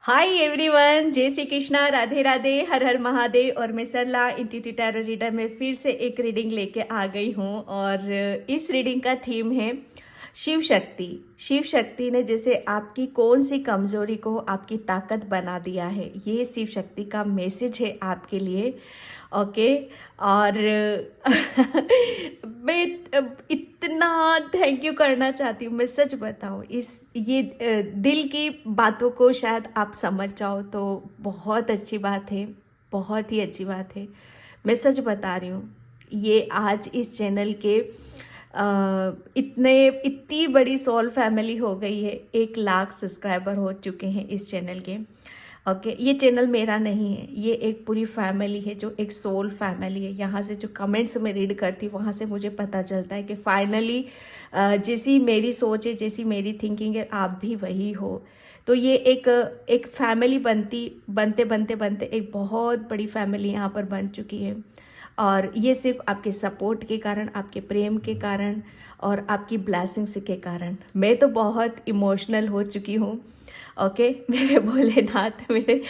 Hi everyone, जय श्री कृष्णा, राधे राधे, हर हर महादेव। और मैं सरला इंट्यूटिव टैरो रीडर में फिर से एक रीडिंग लेके आ गई हूँ। और इस रीडिंग का थीम है शिव शक्ति। शिव शक्ति ने जैसे आपकी कौन सी कमजोरी को आपकी ताकत बना दिया है, ये शिव शक्ति का मैसेज है आपके लिए। ओके। और मैं इतना थैंक यू करना चाहती हूँ। मैं सच बताऊँ, इस ये दिल की बातों को शायद आप समझ जाओ तो बहुत अच्छी बात है, बहुत ही अच्छी बात है। मैं सच बता रही हूँ, ये आज इस चैनल के इतनी बड़ी सोल फैमिली हो गई है। 1 लाख सब्सक्राइबर हो चुके हैं इस चैनल के। ओके, ये चैनल मेरा नहीं है, ये एक पूरी फैमिली है, जो एक सोल फैमिली है। यहाँ से जो कमेंट्स मैं रीड करती हूँ, वहाँ से मुझे पता चलता है कि फाइनली जैसी मेरी सोच है, जैसी मेरी थिंकिंग है, आप भी वही हो। तो ये एक फैमिली बनते बनते बनते एक बहुत बड़ी फैमिली यहाँ पर बन चुकी है। और ये सिर्फ आपके सपोर्ट के कारण, आपके प्रेम के कारण और आपकी ब्लेसिंग्स के कारण। मैं तो बहुत इमोशनल हो चुकी हूँ। ओके, मेरे भोलेनाथ, मेरे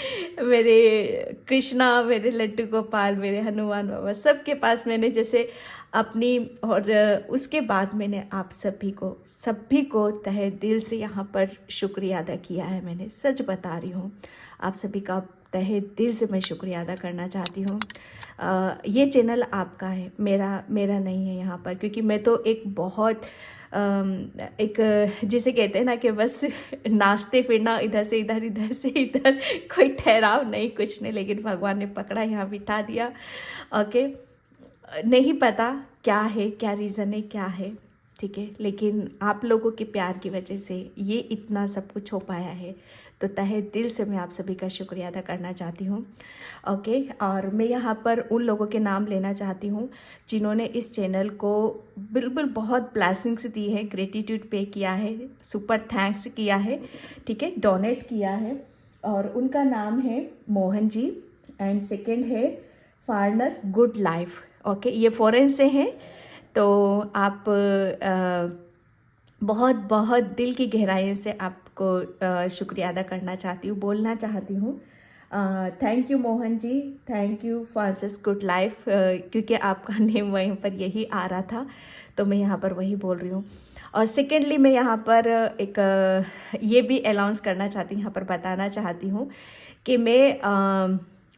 मेरे कृष्णा, मेरे लड्डू गोपाल, मेरे हनुमान बाबा, सबके पास मैंने जैसे अपनी, और उसके बाद मैंने आप सभी को तहे दिल से यहाँ पर शुक्रिया अदा किया है। मैंने सच बता रही हूँ, आप सभी का तहे दिल से मैं शुक्रिया अदा करना चाहती हूँ। ये चैनल आपका है, मेरा मेरा नहीं है यहाँ पर, क्योंकि मैं तो एक बहुत एक जिसे कहते हैं ना कि बस नाचते फिरना, इधर से इधर, इधर से इधर, कोई ठहराव नहीं, कुछ नहीं। लेकिन भगवान ने पकड़ा, यहाँ बिठा दिया। ओके, नहीं पता क्या है, क्या रीज़न है, क्या है, ठीक है, लेकिन आप लोगों के प्यार की वजह से ये इतना सब कुछ हो पाया है। तो तहे दिल से मैं आप सभी का शुक्रिया अदा करना चाहती हूँ। ओके, और मैं यहाँ पर उन लोगों के नाम लेना चाहती हूँ जिन्होंने इस चैनल को बिल्कुल बहुत ब्लेसिंग्स दी है, ग्रेटिट्यूड पे किया है, सुपर थैंक्स किया है, ठीक है, डोनेट किया है। और उनका नाम है मोहन जी, एंड सेकेंड है फारनस गुड लाइफ। ओके, ये फॉरेन से हैं। तो आप बहुत बहुत दिल की गहराइयों से आपको शुक्रिया अदा करना चाहती हूँ, बोलना चाहती हूँ। Thank you Mohan ji, thank you Francis good life, क्योंकि आपका नेम वहीं पर यही आ रहा था, तो मैं यहाँ पर वही बोल रही हूँ। और सेकेंडली मैं यहाँ पर एक ये भी अनाउंस करना चाहती हूँ, यहाँ पर बताना चाहती हूँ कि मैं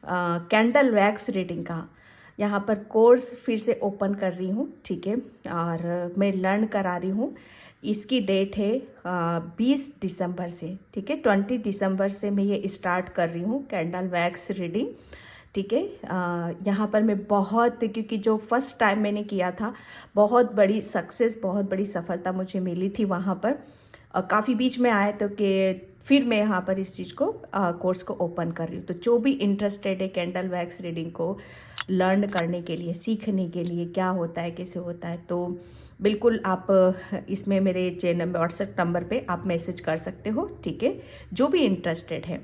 कैंडल वैक्स रीडिंग का यहाँ पर कोर्स फिर से ओपन कर रही हूँ, ठीक है। और मैं लर्न करा रही हूँ। इसकी डेट है 20 दिसंबर से, ठीक है, 20 दिसंबर से मैं ये स्टार्ट कर रही हूँ कैंडल वैक्स रीडिंग, ठीक है। यहाँ पर मैं बहुत, क्योंकि जो फर्स्ट टाइम मैंने किया था, बहुत बड़ी सक्सेस, बहुत बड़ी सफलता मुझे मिली थी वहाँ पर। काफ़ी बीच में आए तो कि फिर मैं यहाँ पर इस चीज़ को कोर्स को ओपन कर रही हूँ। तो जो भी इंटरेस्टेड है कैंडल वैक्स रीडिंग को लर्न करने के लिए, सीखने के लिए, क्या होता है, कैसे होता है, तो बिल्कुल आप इसमें मेरे चैनल व्हाट्सएप नंबर पे आप मैसेज कर सकते हो, ठीक है, जो भी इंटरेस्टेड है,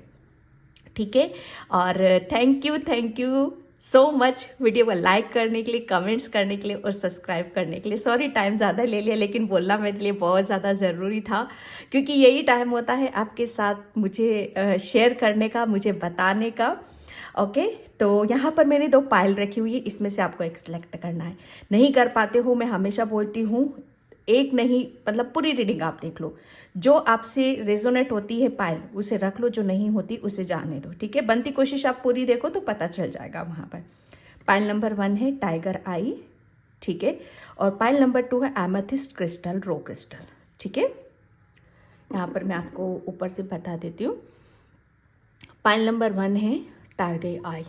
ठीक है। और thank you so much video को लाइक करने के लिए, कमेंट्स करने के लिए और सब्सक्राइब करने के लिए। सॉरी टाइम ज़्यादा ले लिया, लेकिन बोलना मेरे लिए बहुत ज़्यादा ज़रूरी था, क्योंकि यही टाइम होता है आपके साथ मुझे शेयर करने का, मुझे बताने का। ओके, तो यहाँ पर मैंने 2 पायल रखी हुई है, इसमें से आपको एक सिलेक्ट करना है। नहीं कर पाते हो, मैं हमेशा बोलती हूँ, एक नहीं, मतलब पूरी रीडिंग आप देख लो। जो आपसे रेजोनेट होती है पायल, उसे रख लो, जो नहीं होती उसे जाने दो, ठीक है। बनती कोशिश आप पूरी देखो तो पता चल जाएगा वहाँ पर। पायल नंबर 1 है टाइगर आई, ठीक है। और पायल नंबर 2 है एमेथिस्ट क्रिस्टल, रो क्रिस्टल, ठीक है। यहाँ पर मैं आपको ऊपर से बता देती हूँ। पायल नंबर 1 है टाइगर आई।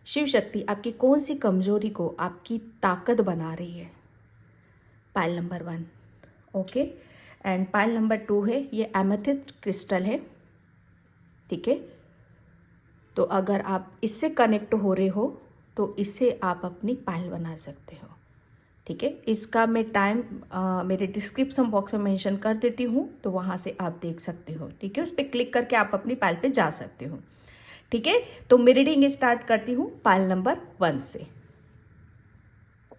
शिव शक्ति आपकी कौन सी कमजोरी को आपकी ताकत बना रही है, Payal number 1, okay. And Payal number 2 है, ये एमेथिस्ट क्रिस्टल है, ठीक है। तो अगर आप इससे कनेक्ट हो रहे हो तो इससे आप अपनी पायल बना सकते हो, ठीक है। इसका मैं टाइम मेरे डिस्क्रिप्शन बॉक्स में मेंशन कर देती हूँ, तो वहाँ से आप देख सकते हो, ठीक है। उस पर क्लिक करके आप अपनी पायल पे जा सकते हो, ठीक है। तो मैं रीडिंग स्टार्ट करती हूँ पायल नंबर 1 से।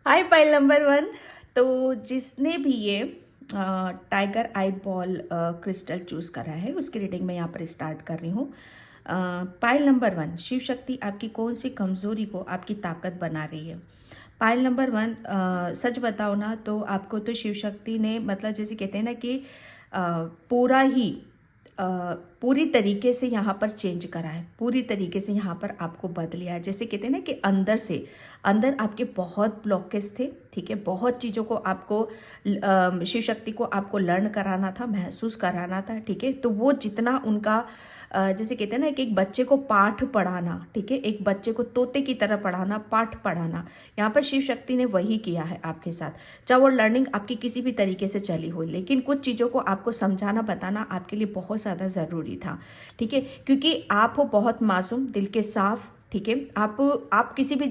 हाय पायल नंबर 1। तो जिसने भी ये tiger eye ball crystal choose करा है, उसकी रीडिंग मैं यहाँ पर स्टार्ट कर रही हूँ। पाइल नंबर 1, शिव शक्ति आपकी कौन सी कमजोरी को आपकी ताकत बना रही है। पाइल नंबर 1, सच बताओ ना तो आपको तो शिव शक्ति ने मतलब जैसे कहते हैं ना कि पूरा ही पूरी तरीके से यहाँ पर चेंज करा है, पूरी तरीके से यहाँ पर आपको बदलिया है। जैसे कहते हैं ना कि अंदर से अंदर आपके बहुत ब्लॉकेज थे, ठीक है, बहुत चीज़ों को आपको शिव शक्ति को आपको लर्न कराना था, महसूस कराना था, ठीक है। तो वो जितना उनका जैसे कहते हैं ना कि एक बच्चे को पाठ पढ़ाना, ठीक है, एक बच्चे को तोते की तरह पढ़ाना, पाठ पढ़ाना, यहाँ पर शिव शक्ति ने वही किया है आपके साथ। चाहे वो लर्निंग आपकी किसी भी तरीके से चली हो, लेकिन कुछ चीज़ों को आपको समझाना बताना आपके लिए बहुत ज़्यादा ज़रूरी था, ठीक है, क्योंकि आप हो बहुत मासूम, दिल के साफ, ठीक है। आप किसी भी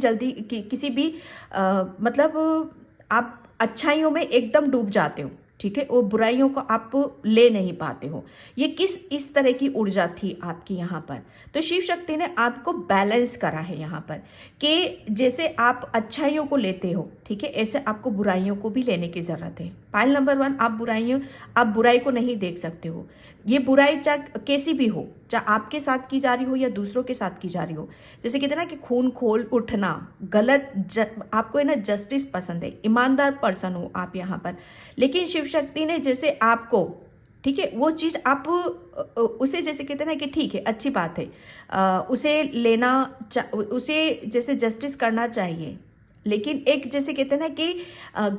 किसी भी मतलब आप अच्छाइयों में एकदम डूब जाते हो, ठीक है, वो बुराइयों को आप ले नहीं पाते हो। ये इस तरह की ऊर्जा थी आपकी यहाँ पर। तो शिव शक्ति ने आपको बैलेंस करा है यहाँ पर कि जैसे आप अच्छाइयों को लेते हो, ठीक है, ऐसे आपको बुराइयों को भी लेने की जरूरत है। पाइल नंबर 1, आप बुराई को नहीं देख सकते हो। ये बुराई चाहे कैसी भी हो, चाहे आपके साथ की जा रही हो या दूसरों के साथ की जा रही हो। जैसे कहते हैं ना कि खून खोल उठना, आपको है ना जस्टिस पसंद है, ईमानदार पर्सन हो आप यहाँ पर। लेकिन शिव शक्ति ने जैसे आपको, ठीक है, वो चीज़ आप उसे जैसे कहते हैं ना कि ठीक है, अच्छी बात है, उसे उसे जैसे जस्टिस करना चाहिए, लेकिन एक जैसे कहते हैं ना कि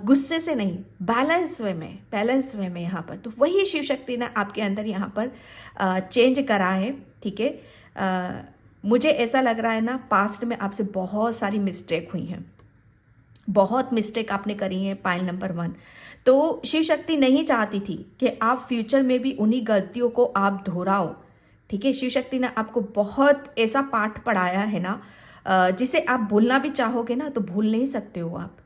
गुस्से से नहीं, बैलेंस वे में यहाँ पर। तो वही शिव शक्ति ने आपके अंदर यहाँ पर चेंज करा है, ठीक है। मुझे ऐसा लग रहा है ना, पास्ट में आपसे बहुत सारी मिस्टेक हुई हैं, बहुत मिस्टेक आपने करी है पाइल नंबर 1। तो शिव शक्ति नहीं चाहती थी कि आप फ्यूचर में भी उन्हीं गलतियों को आप दोहराओ, ठीक है। शिव शक्ति ने आपको बहुत ऐसा पाठ पढ़ाया है ना, जिसे आप भूलना भी चाहोगे ना तो भूल नहीं सकते हो आप।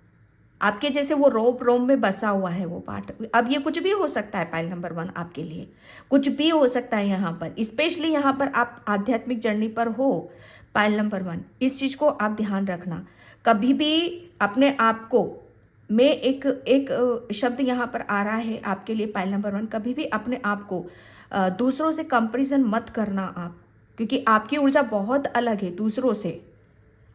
आपके जैसे वो रोम में बसा हुआ है वो पाठ। अब ये कुछ भी हो सकता है पाइल नंबर 1 आपके लिए, कुछ भी हो सकता है यहाँ पर, स्पेशली यहाँ पर आप आध्यात्मिक जर्नी पर हो। पाइल नंबर 1, इस चीज को आप ध्यान रखना। कभी भी अपने आप को, मैं एक शब्द यहाँ पर आ रहा है आपके लिए पाइल नंबर 1, कभी भी अपने आप को दूसरों से कंपैरिजन मत करना आप, क्योंकि आपकी ऊर्जा बहुत अलग है दूसरों से।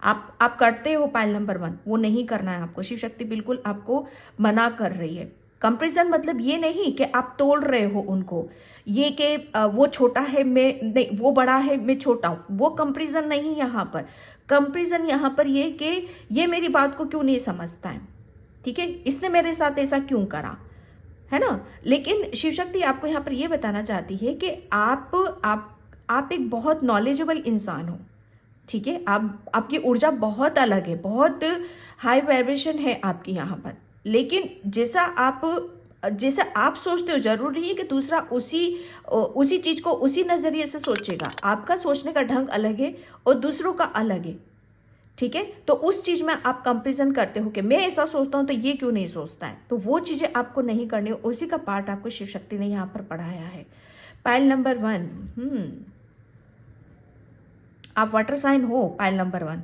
आप करते हो पाइल नंबर 1, वो नहीं करना है आपको। शिव शक्ति बिल्कुल आपको मना कर रही है। कंपैरिजन मतलब ये नहीं कि आप तोड़ रहे हो उनको, ये कि वो छोटा है मैं नहीं, वो बड़ा है मैं छोटा हूं, वो कंपैरिजन नहीं यहाँ पर। कंपैरिजन यहाँ पर ये कि ये मेरी बात को क्यों नहीं समझता है, ठीक है, इसने मेरे साथ ऐसा क्यों करा, है ना। लेकिन शिव शक्ति आपको यहाँ पर ये बताना चाहती है कि आप एक बहुत नॉलेजेबल इंसान हो, ठीक है। आपकी ऊर्जा बहुत अलग है, बहुत हाई वाइब्रेशन है आपकी यहाँ पर। लेकिन जैसा आप सोचते हो, जरूरी नहीं है कि दूसरा उसी चीज को उसी नजरिए से सोचेगा। आपका सोचने का ढंग अलग है और दूसरों का अलग है, ठीक है। तो उस चीज में आप कंपेरिजन करते हो कि मैं ऐसा सोचता हूं तो ये क्यों नहीं सोचता है, तो वो चीजें आपको नहीं करनी। उसी का पार्ट आपको शिव शक्ति ने यहाँ पर पढ़ाया है। पाइल नंबर 1, आप वाटर साइन हो पाइल नंबर 1,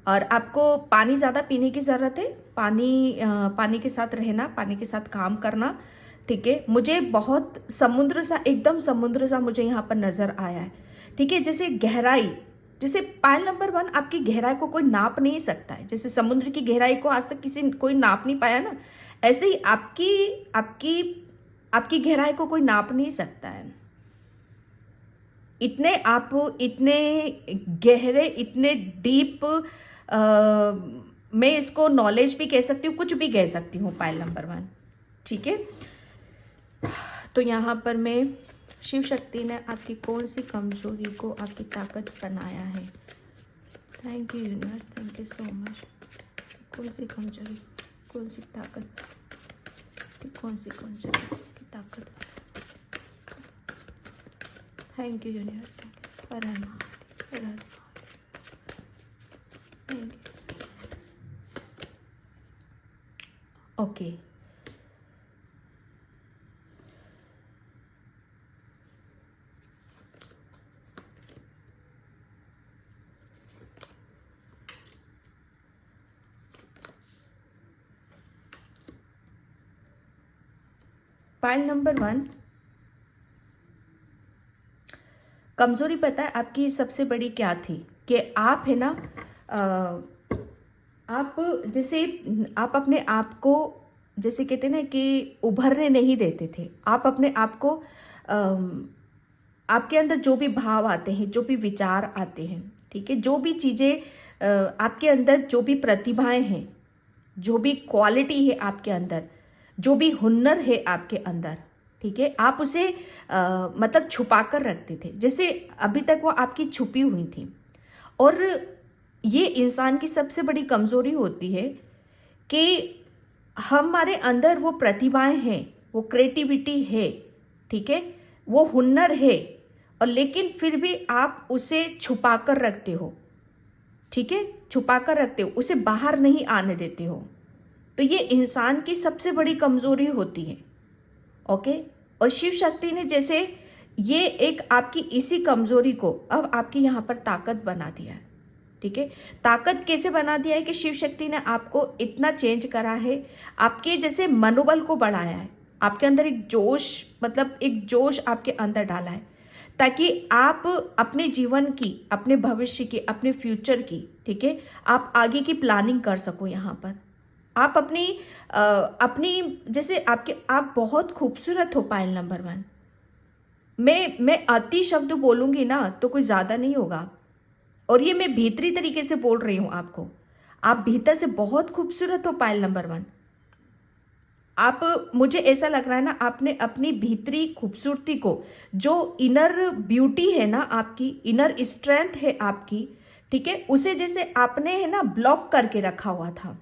और आपको पानी ज़्यादा पीने की ज़रूरत है। पानी के साथ रहना, पानी के साथ काम करना, ठीक है। मुझे बहुत समुद्र सा, एकदम समुद्र सा मुझे यहाँ पर नज़र आया है, ठीक है। जैसे गहराई, जैसे पाइल नंबर 1 आपकी गहराई को कोई नाप नहीं सकता है। जैसे समुद्र की गहराई को आज तक कोई नाप नहीं पाया ना, ऐसे ही आपकी आपकी गहराई को कोई नाप नहीं सकता है। इतने गहरे, इतने डीप, मैं इसको नॉलेज भी कह सकती हूँ, कुछ भी कह सकती हूँ पाइल नंबर 1, ठीक है। तो यहाँ पर मैं, शिव शक्ति ने आपकी कौन सी कमजोरी को आपकी ताकत बनाया है। Thank you universe, thank you so much. कौन सी कमजोरी, कौन सी ताकत, कौन सी कमजोरी की ताकत। Thank you universe, thank you. Okay, pile number 1, कमजोरी पता है आपकी सबसे बड़ी क्या थी? कि आप है ना, आप जैसे आप अपने आप को जैसे कहते हैं ना कि उभरने नहीं देते थे। आप अपने आप को आपके अंदर जो भी भाव आते हैं, जो भी विचार आते हैं, ठीक है, जो भी चीजें आपके अंदर, जो भी प्रतिभाएं हैं, जो भी क्वालिटी है आपके अंदर, जो भी हुनर है आपके अंदर, ठीक है, आप उसे मतलब छुपा कर रखते थे। जैसे अभी तक वो आपकी छुपी हुई थी। और ये इंसान की सबसे बड़ी कमजोरी होती है कि हमारे अंदर वो प्रतिभाएं हैं, वो क्रिएटिविटी है, ठीक है, वो हुनर है, और लेकिन फिर भी आप उसे छुपा कर रखते हो, ठीक है, छुपा कर रखते हो, उसे बाहर नहीं आने देते हो। तो ये इंसान की सबसे बड़ी कमजोरी होती है। ओके। और शिव शक्ति ने जैसे ये एक आपकी इसी कमजोरी को अब आपकी यहां पर ताकत बना दिया है, ठीक है। ताकत कैसे बना दिया है कि शिव शक्ति ने आपको इतना चेंज करा है, आपके जैसे मनोबल को बढ़ाया है, आपके अंदर एक जोश, मतलब एक जोश आपके अंदर डाला है, ताकि आप अपने जीवन की, अपने भविष्य की, अपने फ्यूचर की, ठीक है, आप आगे की प्लानिंग कर सको। यहाँ पर आप अपनी जैसे आपके, आप बहुत खूबसूरत हो पायल नंबर 1। मैं अति शब्द बोलूंगी ना तो कोई ज्यादा नहीं होगा, और ये मैं भीतरी तरीके से बोल रही हूं आपको। आप भीतर से बहुत खूबसूरत हो पायल नंबर 1। आप, मुझे ऐसा लग रहा है ना, आपने अपनी भीतरी खूबसूरती को, जो इनर ब्यूटी है ना आपकी, इनर स्ट्रेंथ है आपकी, ठीक है, उसे जैसे आपने है ना ब्लॉक करके रखा हुआ था।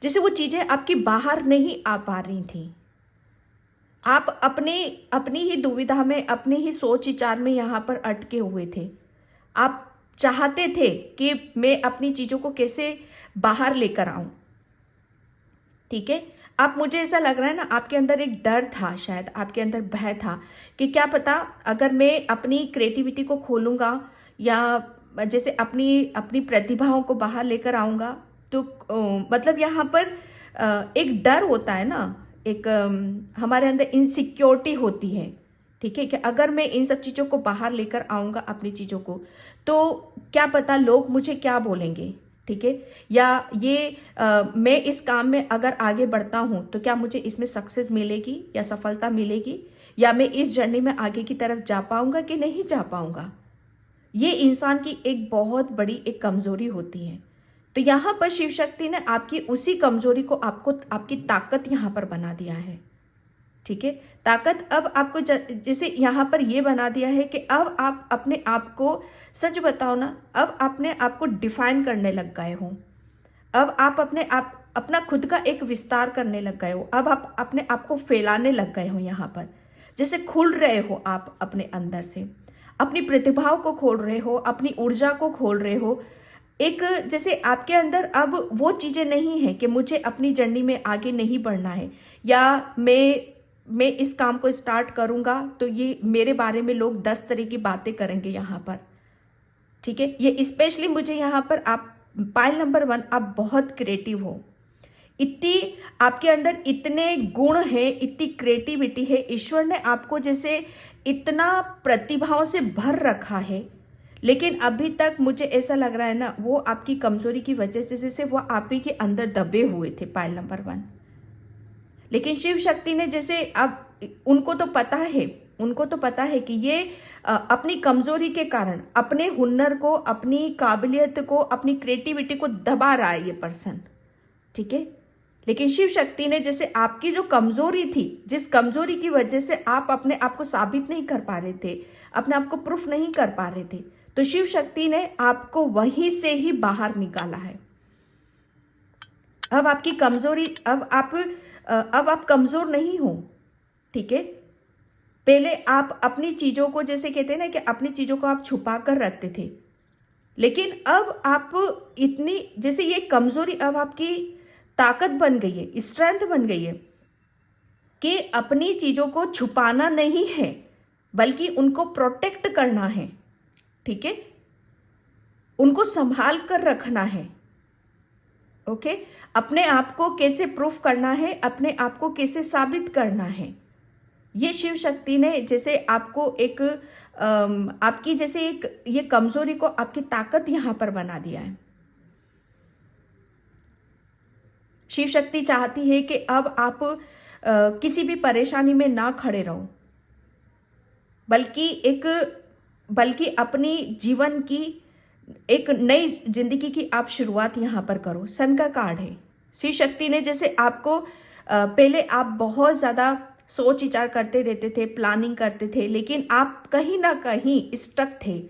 जैसे वो चीजें आपकी बाहर नहीं आ पा रही थी। आप अपनी ही दुविधा में, अपने ही सोच विचार में यहां पर अटके हुए थे। आप चाहते थे कि मैं अपनी चीजों को कैसे बाहर लेकर आऊं, ठीक है। आप, मुझे ऐसा लग रहा है ना, आपके अंदर एक डर था, शायद आपके अंदर भय था कि क्या पता अगर मैं अपनी क्रिएटिविटी को खोलूंगा या जैसे अपनी अपनी प्रतिभाओं को बाहर लेकर आऊंगा तो मतलब यहाँ पर एक डर होता है ना, एक हमारे अंदर इनसिक्योरिटी होती है, ठीक है, कि अगर मैं इन सब चीजों को बाहर लेकर आऊंगा, अपनी चीजों को, तो क्या पता लोग मुझे क्या बोलेंगे, ठीक है, या ये मैं इस काम में अगर आगे बढ़ता हूं तो क्या मुझे इसमें सक्सेस मिलेगी या सफलता मिलेगी, या मैं इस जर्नी में आगे की तरफ जा पाऊंगा कि नहीं जा पाऊंगा। ये इंसान की एक बहुत बड़ी एक कमजोरी होती है। तो यहां पर शिव शक्ति ने आपकी उसी कमजोरी को आपको आपकी ताकत यहां पर बना दिया है, ठीक है। ताकत अब आपको जैसे यहां पर ये बना दिया है कि अब आप अपने आप को, सच बताओ ना, अब अपने आप को डिफाइन करने लग गए हो। अब आप अपना खुद का एक विस्तार करने लग गए हो। अब आप अपने आप को फैलाने लग गए हो। यहाँ पर जैसे खुल रहे हो आप अपने अंदर से, अपनी प्रतिभाओं को खोल रहे हो, अपनी ऊर्जा को खोल रहे हो। एक जैसे आपके अंदर अब वो चीजें नहीं है कि मुझे अपनी जर्नी में आगे नहीं बढ़ना है, या मैं इस काम को स्टार्ट करूंगा तो ये मेरे बारे में लोग 10 तरह की बातें करेंगे यहाँ पर, ठीक है। ये स्पेशली मुझे यहाँ पर, आप पाइल नंबर 1, आप बहुत क्रिएटिव हो। इतनी आपके अंदर इतने गुण है, इतनी क्रिएटिविटी है, ईश्वर ने आपको जैसे इतना प्रतिभाओं से भर रखा है, लेकिन अभी तक मुझे ऐसा लग रहा है ना, वो आपकी कमजोरी की वजह से जैसे वो आप ही के अंदर दबे हुए थे पाइल नंबर 1। लेकिन शिव शक्ति ने जैसे, अब उनको तो पता है, उनको तो पता है कि ये अपनी कमजोरी के कारण अपने हुनर को, अपनी काबिलियत को, अपनी क्रिएटिविटी को दबा रहा है ये पर्सन, ठीक है। लेकिन शिव शक्ति ने जैसे आपकी जो कमजोरी थी, जिस कमजोरी की वजह से आप अपने आप को साबित नहीं कर पा रहे थे, अपने आप को प्रूफ नहीं कर पा रहे थे, तो शिव शक्ति ने आपको वहीं से ही बाहर निकाला है। अब आपकी कमजोरी, अब आप कमजोर नहीं हो, ठीक है। पहले आप अपनी चीजों को, जैसे कहते हैं ना कि अपनी चीजों को आप छुपा कर रखते थे, लेकिन अब आप इतनी, जैसे ये कमजोरी अब आपकी ताकत बन गई है, स्ट्रेंथ बन गई है, कि अपनी चीजों को छुपाना नहीं है बल्कि उनको प्रोटेक्ट करना है, ठीक है, उनको संभाल कर रखना है। ओके। अपने आप को कैसे प्रूफ करना है, अपने आप को कैसे साबित करना है, ये शिव शक्ति ने जैसे आपको एक आपकी जैसे एक ये कमजोरी को आपकी ताकत यहां पर बना दिया है। शिव शक्ति चाहती है कि अब आप किसी भी परेशानी में ना खड़े रहो, बल्कि अपनी जीवन की एक नई जिंदगी की आप शुरुआत यहां पर करो। सन का कार्ड है। शिव शक्ति ने जैसे आपको पहले आप बहुत ज्यादा सोच विचार करते रहते थे, प्लानिंग करते थे, लेकिन आप कहीं ना कहीं स्टक थे,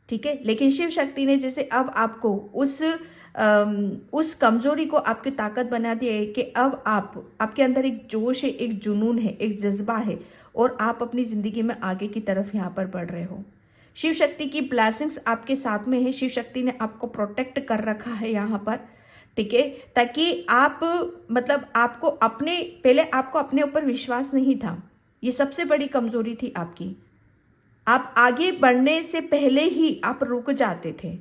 ठीक है। लेकिन शिव शक्ति ने जैसे अब आपको उस कमजोरी को आपकी ताकत बना दिया है कि अब आपके अंदर एक जोश है, एक जुनून है, एक जज्बा है और आप अपनी जिंदगी में आगे की तरफ यहाँ पर बढ़ रहे हो। शिव शक्ति की ब्लेसिंग्स आपके साथ में है। शिव शक्ति ने आपको प्रोटेक्ट कर रखा है यहाँ पर, ठीक है, ताकि आप मतलब पहले आपको अपने ऊपर विश्वास नहीं था। ये सबसे बड़ी कमजोरी थी आपकी। आप आगे बढ़ने से पहले ही आप रुक जाते थे,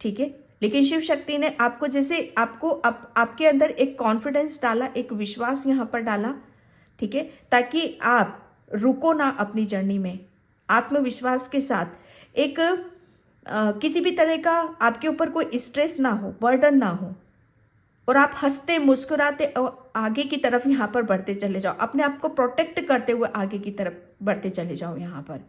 ठीक है। लेकिन शिव शक्ति ने आपको जैसे आपके अंदर एक कॉन्फिडेंस डाला, एक विश्वास यहां पर डाला, ठीक है, ताकि आप रुको ना अपनी जर्नी में। आत्मविश्वास के साथ एक किसी भी तरह का आपके ऊपर कोई स्ट्रेस ना हो, बर्डन ना हो, और आप हंसते मुस्कुराते और आगे की तरफ यहां पर बढ़ते चले जाओ। अपने आप को प्रोटेक्ट करते हुए आगे की तरफ बढ़ते चले जाओ। यहां पर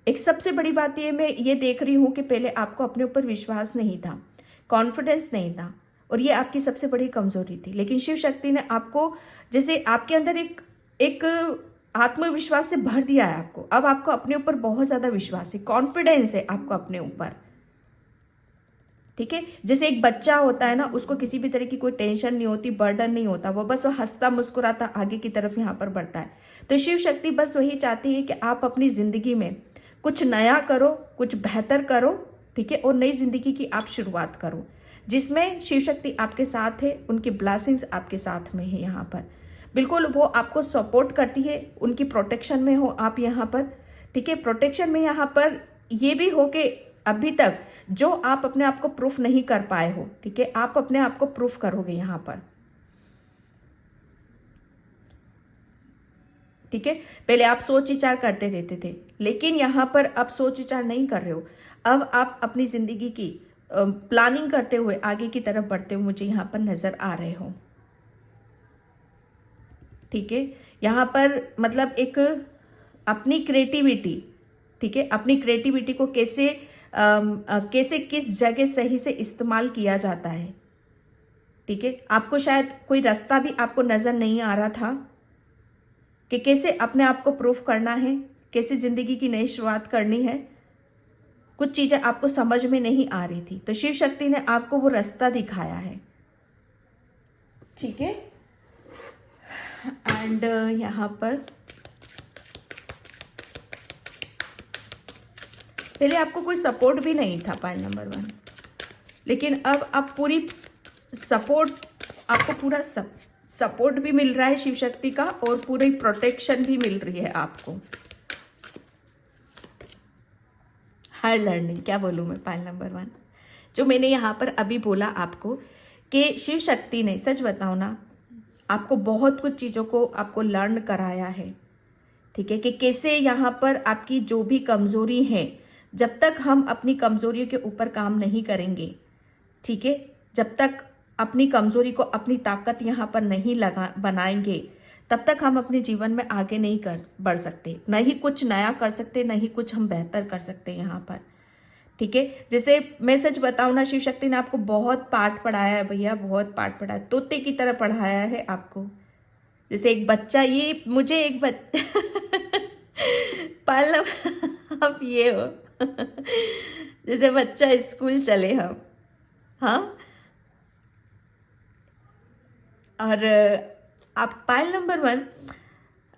एक सबसे बड़ी बात ये मैं ये देख रही हूं कि पहले आपको अपने ऊपर विश्वास नहीं था, कॉन्फिडेंस नहीं था, और ये आपकी सबसे बड़ी कमजोरी थी। लेकिन शिव शक्ति ने आपको जैसे आपके अंदर एक आत्मविश्वास से भर दिया है आपको। अब आपको अपने ऊपर बहुत ज्यादा विश्वास है, कॉन्फिडेंस है आपको अपने ऊपर, ठीक है। जैसे एक बच्चा होता है ना, उसको किसी भी तरह की कोई टेंशन नहीं होती, बर्डन नहीं होता, वो बस वो हंसता मुस्कुराता आगे की तरफ यहाँ पर बढ़ता है। तो शिव शक्ति बस वही चाहती है कि आप अपनी जिंदगी में कुछ नया करो, कुछ बेहतर करो, ठीक है, और नई जिंदगी की आप शुरुआत करो, जिसमें शिव शक्ति आपके साथ है, उनकी ब्लेसिंग्स आपके साथ में है यहाँ पर। बिल्कुल वो आपको सपोर्ट करती है, उनकी प्रोटेक्शन में हो आप यहाँ पर, ठीक है। प्रोटेक्शन में यहाँ पर ये भी हो कि अभी तक जो आप अपने आप को प्रूफ नहीं कर पाए हो, ठीक है, आप अपने आप को प्रूफ करोगे यहाँ पर, ठीक है। पहले आप सोच विचार करते रहते थे, लेकिन यहाँ पर अब सोच विचार नहीं कर रहे हो। अब आप अपनी जिंदगी की प्लानिंग करते हुए आगे की तरफ बढ़ते हुए मुझे यहाँ पर नजर आ रहे हो, ठीक है। यहाँ पर मतलब एक अपनी क्रिएटिविटी, ठीक है, अपनी क्रिएटिविटी को कैसे किस जगह सही से इस्तेमाल किया जाता है, ठीक है। आपको शायद कोई रास्ता भी आपको नजर नहीं आ रहा था कि कैसे अपने आप को प्रूफ करना है, कैसे जिंदगी की नई शुरुआत करनी है। कुछ चीजें आपको समझ में नहीं आ रही थी, तो शिव शक्ति ने आपको वो रास्ता दिखाया है, ठीक है। एंड यहाँ पर पहले आपको कोई सपोर्ट भी नहीं था, पाइल नंबर 1, लेकिन अब आप पूरी आपको पूरा सपोर्ट भी मिल रहा है शिव शक्ति का, और पूरी प्रोटेक्शन भी मिल रही है आपको। हर लर्निंग, क्या बोलूं मैं, पाइल नंबर 1 जो मैंने यहाँ पर अभी बोला आपको कि शिव शक्ति ने, सच बताओ ना, आपको बहुत कुछ चीज़ों को आपको लर्न कराया है, ठीक है, कि कैसे यहाँ पर आपकी जो भी कमजोरी है, जब तक हम अपनी कमजोरियों के ऊपर काम नहीं करेंगे, ठीक है, जब तक अपनी कमजोरी को अपनी ताकत यहाँ पर नहीं बनाएंगे, तब तक हम अपने जीवन में आगे नहीं बढ़ सकते, न ही कुछ नया कर सकते, न ही कुछ हम बेहतर कर सकते यहाँ पर, ठीक है। जैसे मैं सच बताऊं ना, शिव शक्ति ने आपको बहुत पाठ पढ़ाया है भैया, बहुत पाठ पढ़ाया, तोते की तरह पढ़ाया है आपको। जैसे एक बच्चा, ये मुझे एक पालना आप ये हो जैसे बच्चा स्कूल चले हम, हाँ, और आप पाइल नंबर 1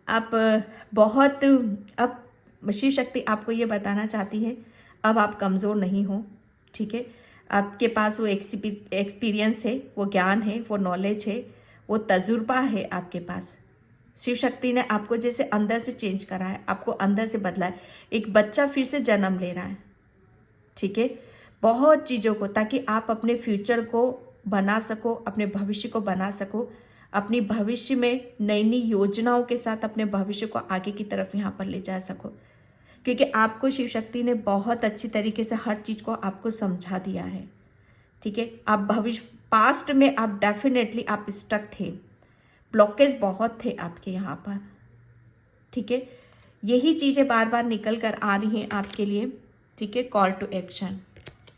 आप बहुत, अब शिव शक्ति आपको ये बताना चाहती है, अब आप कमज़ोर नहीं हो, ठीक है। आपके पास वो एक्सपीरियंस है, वो ज्ञान है, वो नॉलेज है, वो तजुर्बा है आपके पास। शिव शक्ति ने आपको जैसे अंदर से चेंज करा है, आपको अंदर से बदला है। एक बच्चा फिर से जन्म ले रहा है, ठीक है, बहुत चीज़ों को, ताकि आप अपने फ्यूचर को बना सको, अपने भविष्य को बना सको, अपनी भविष्य में नई नई योजनाओं के साथ अपने भविष्य को आगे की तरफ यहाँ पर ले जा सको, क्योंकि आपको शिव शक्ति ने बहुत अच्छी तरीके से हर चीज को आपको समझा दिया है। ठीक है, आप भविष्य पास्ट में आप डेफिनेटली आप स्टक थे, ब्लॉकेज बहुत थे आपके यहाँ पर। ठीक है, यही चीजें बार बार निकल कर आ रही हैं आपके लिए। ठीक है, कॉल टू एक्शन।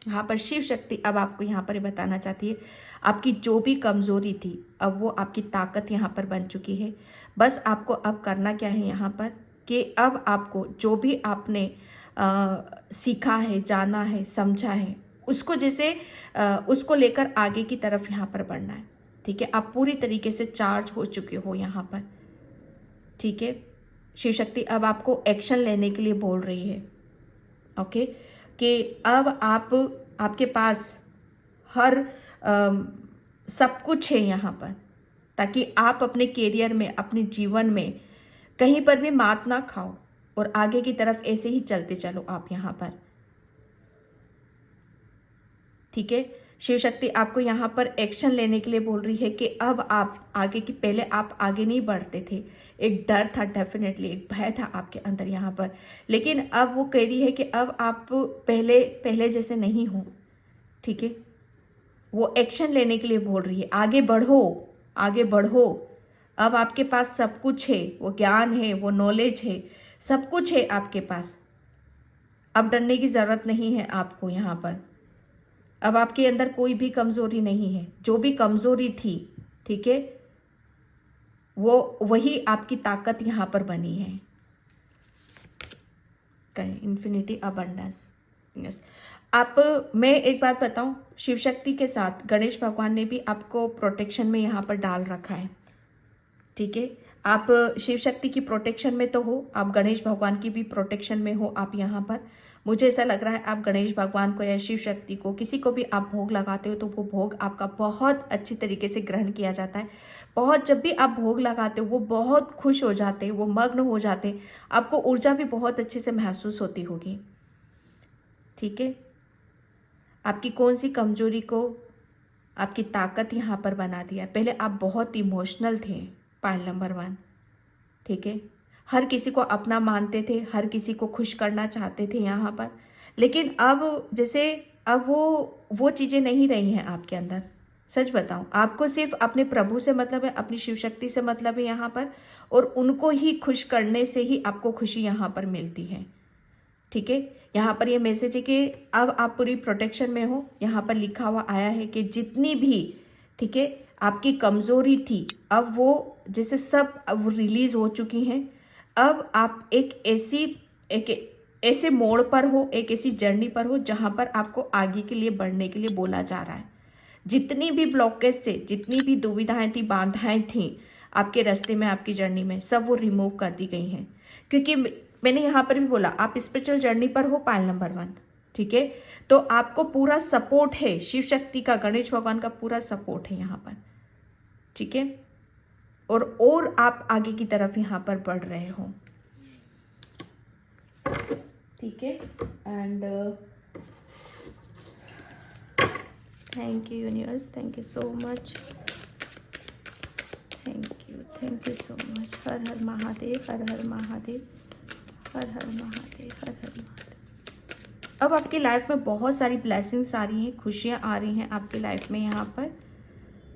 यहाँ पर शिव शक्ति अब आपको यहाँ पर बताना चाहती है, आपकी जो भी कमजोरी थी अब वो आपकी ताकत यहाँ पर बन चुकी है। बस आपको अब करना क्या है यहाँ पर कि अब आपको जो भी आपने सीखा है, जाना है, समझा है, उसको जैसे उसको लेकर आगे की तरफ यहाँ पर बढ़ना है। ठीक है, आप पूरी तरीके से चार्ज हो चुके हो यहाँ पर। ठीक है, शिव शक्ति अब आपको एक्शन लेने के लिए बोल रही है। ओके, कि अब आपके पास हर सब कुछ है यहाँ पर, ताकि आप अपने कैरियर में, अपने जीवन में कहीं पर भी मात ना खाओ और आगे की तरफ ऐसे ही चलते चलो आप यहाँ पर। ठीक है, शिव शक्ति आपको यहाँ पर एक्शन लेने के लिए बोल रही है कि अब आप आगे की, पहले आप आगे नहीं बढ़ते थे, एक डर था, डेफिनेटली एक भय था आपके अंदर यहाँ पर, लेकिन अब वो कह रही है कि अब आप पहले जैसे नहीं हो। ठीक है, वो एक्शन लेने के लिए बोल रही है, आगे बढ़ो, आगे बढ़ो। अब आपके पास सब कुछ है, वो ज्ञान है, वो नॉलेज है, सब कुछ है आपके पास। अब डरने की जरूरत नहीं है आपको यहाँ पर। अब आपके अंदर कोई भी कमजोरी नहीं है, जो भी कमजोरी थी, ठीक है, वो वही आपकी ताकत यहाँ पर बनी है। करें इन्फिनिटी अबंडेंस। यस, मैं एक बात बताऊं, शिव शक्ति के साथ गणेश भगवान ने भी आपको प्रोटेक्शन में यहाँ पर डाल रखा है। ठीक है, आप शिव शक्ति की प्रोटेक्शन में तो हो, आप गणेश भगवान की भी प्रोटेक्शन में हो आप यहाँ पर। मुझे ऐसा लग रहा है आप गणेश भगवान को या शिव शक्ति को, किसी को भी आप भोग लगाते हो तो वो भोग आपका बहुत अच्छी तरीके से ग्रहण किया जाता है। बहुत, जब भी आप भोग लगाते हो वो बहुत खुश हो जाते, वो मग्न हो जाते, आपको ऊर्जा भी बहुत अच्छे से महसूस होती होगी। ठीक है, आपकी कौन सी कमजोरी को आपकी ताकत यहाँ पर बना दिया। पहले आप बहुत इमोशनल थे, पॉइंट नंबर 1। ठीक है, हर किसी को अपना मानते थे, हर किसी को खुश करना चाहते थे यहाँ पर, लेकिन अब जैसे अब वो चीज़ें नहीं रही हैं आपके अंदर। सच बताऊं, आपको सिर्फ अपने प्रभु से मतलब है, अपनी शिव शक्ति से मतलब है यहाँ पर, और उनको ही खुश करने से ही आपको खुशी यहाँ पर मिलती है। ठीक है, यहाँ पर ये मैसेज है कि अब आप पूरी प्रोटेक्शन में हो। यहाँ पर लिखा हुआ आया है कि जितनी भी, ठीक है, आपकी कमजोरी थी अब वो जैसे सब अब रिलीज हो चुकी हैं। अब आप एक ऐसे मोड़ पर हो, एक ऐसी जर्नी पर हो जहाँ पर आपको आगे के लिए बढ़ने के लिए बोला जा रहा है। जितनी भी ब्लॉकेज थे, जितनी भी दुविधाएं थी, बाधाएं थी आपके रास्ते में, आपकी जर्नी में, सब वो रिमूव कर दी गई हैं। क्योंकि मैंने यहाँ पर भी बोला आप स्पिरिचुअल जर्नी पर हो, पाइल नंबर 1। ठीक है, तो आपको पूरा सपोर्ट है शिव शक्ति का, गणेश भगवान का पूरा सपोर्ट है यहाँ पर। ठीक है, और आप आगे की तरफ यहाँ पर बढ़ रहे हो। ठीक है, and thank you universe, thank you so much, thank you so much. हर हर महादेव, हर हर महादेव, हर हर महादेव, हर हर महादेव। अब आपकी लाइफ में बहुत सारी ब्लेसिंग्स आ रही हैं, खुशियाँ आ रही हैं आपकी लाइफ में यहाँ पर।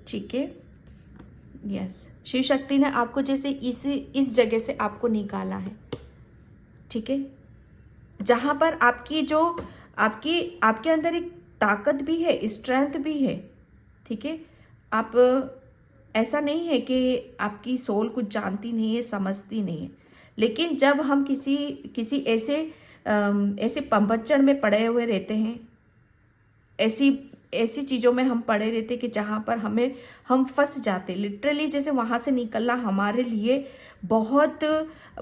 ठीक है, यस, शिव शक्ति ने आपको जैसे इस जगह से आपको निकाला है। ठीक है, जहाँ पर आपकी जो आपके अंदर एक ताकत भी है, स्ट्रेंथ भी है। ठीक है, आप, ऐसा नहीं है कि आपकी सोल कुछ जानती नहीं है, समझती नहीं है, लेकिन जब हम किसी ऐसे पंभचड़ में पड़े हुए रहते हैं, ऐसी चीज़ों में हम पड़े रहते कि जहाँ पर हम फंस जाते, लिटरली जैसे वहाँ से निकलना हमारे लिए बहुत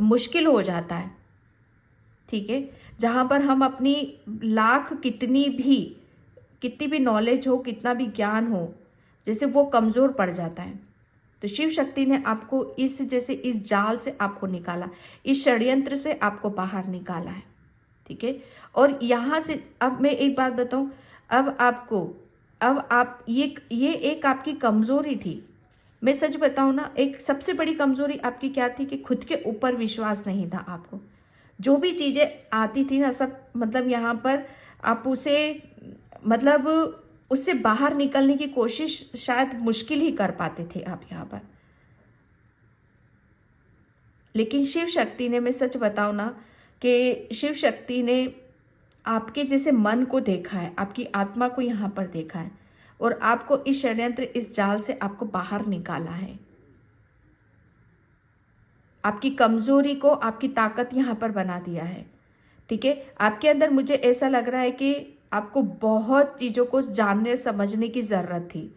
मुश्किल हो जाता है। ठीक है, जहाँ पर हम अपनी लाख कितनी भी नॉलेज हो, कितना भी ज्ञान हो, जैसे वो कमज़ोर पड़ जाता है। तो शिव शक्ति ने आपको इस जाल से आपको निकाला, इस षड्यंत्र से आपको बाहर निकाला है। ठीक है, और यहाँ से अब मैं एक बात बताऊं, अब आप ये एक आपकी कमजोरी थी, मैं सच बताऊं ना, एक सबसे बड़ी कमजोरी आपकी क्या थी कि खुद के ऊपर विश्वास नहीं था आपको। जो भी चीजें आती थी ना सब, मतलब यहाँ पर आप उसे, मतलब उससे बाहर निकलने की कोशिश शायद मुश्किल ही कर पाते थे आप यहाँ पर। लेकिन शिव शक्ति ने, मैं सच बताऊं ना कि शिव शक्ति ने आपके जैसे मन को देखा है, आपकी आत्मा को यहाँ पर देखा है, और आपको इस षड्यंत्र, इस जाल से आपको बाहर निकाला है। आपकी कमजोरी को आपकी ताकत यहाँ पर बना दिया है। ठीक है, आपके अंदर मुझे ऐसा लग रहा है कि आपको बहुत चीजों को जानने समझने की जरूरत थी।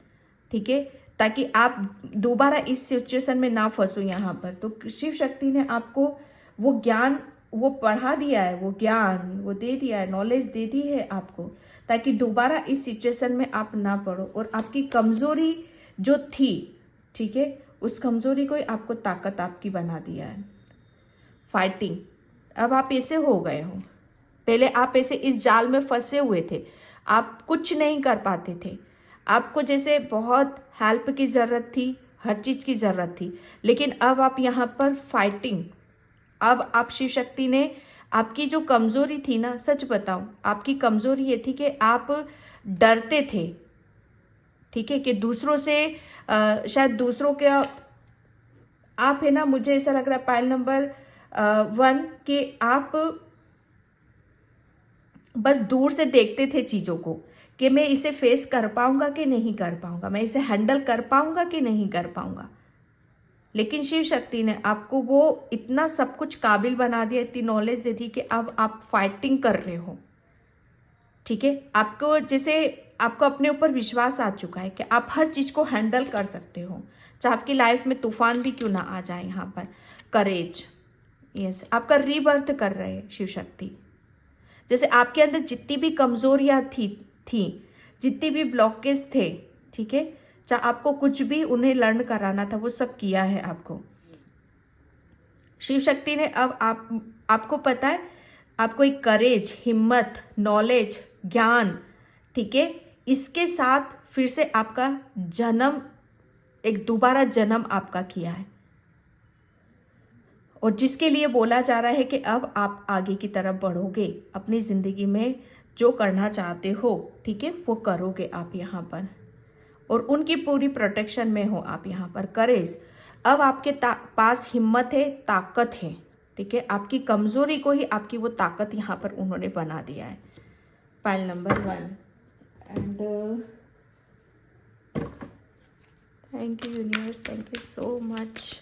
ठीक है, ताकि आप दोबारा इस सिचुएशन में ना फंसो यहाँ पर। तो शिव शक्ति ने आपको वो ज्ञान, वो पढ़ा दिया है, वो ज्ञान वो दे दिया है, नॉलेज दे दी है आपको, ताकि दोबारा इस सिचुएशन में आप ना पड़ो। और आपकी कमजोरी जो थी, ठीक है, उस कमजोरी को ही आपको ताकत आपकी बना दिया है। फाइटिंग, अब आप ऐसे हो गए हो। पहले आप ऐसे इस जाल में फंसे हुए थे, आप कुछ नहीं कर पाते थे, आपको जैसे बहुत हेल्प की ज़रूरत थी, हर चीज़ की ज़रूरत थी। लेकिन अब आप यहाँ पर फाइटिंग, अब आप शिव शक्ति ने आपकी जो कमज़ोरी थी ना, सच बताऊं, आपकी कमज़ोरी ये थी कि आप डरते थे। ठीक है, कि दूसरों से शायद दूसरों के, आप है ना, मुझे ऐसा लग रहा है पायल नंबर 1 कि आप बस दूर से देखते थे चीज़ों को कि मैं इसे फेस कर पाऊंगा कि नहीं कर पाऊंगा, मैं इसे हैंडल कर पाऊंगा कि नहीं कर पाऊंगा। लेकिन शिव शक्ति ने आपको वो इतना सब कुछ काबिल बना दिया, इतनी नॉलेज दे दी कि अब आप फाइटिंग कर रहे हो। ठीक है, आपको जैसे आपको अपने ऊपर विश्वास आ चुका है कि आप हर चीज़ को हैंडल कर सकते हो, चाहे आपकी लाइफ में तूफान भी क्यों ना आ जाए। यहाँ पर करेज, यस, आपका रीबर्थ कर रहे हैं शिव शक्ति। जैसे आपके अंदर जितनी भी कमजोरियां थी, जितनी भी ब्लॉकेज थे, ठीक है, चाहे आपको कुछ भी उन्हें लर्न कराना था, वो सब किया है आपको शिव शक्ति ने। अब आपको पता है, आपको एक करेज, हिम्मत, नॉलेज, ज्ञान, ठीक है, इसके साथ फिर से आपका जन्म, एक दोबारा जन्म आपका किया है, और जिसके लिए बोला जा रहा है कि अब आप आगे की तरफ बढ़ोगे, अपनी ज़िंदगी में जो करना चाहते हो, ठीक है, वो करोगे आप यहाँ पर, और उनकी पूरी प्रोटेक्शन में हो आप यहाँ पर। करेज, अब आपके पास हिम्मत है, ताकत है। ठीक है, आपकी कमज़ोरी को ही आपकी वो ताकत यहाँ पर उन्होंने बना दिया है। Pile number 1 and thank you universe, thank you so much.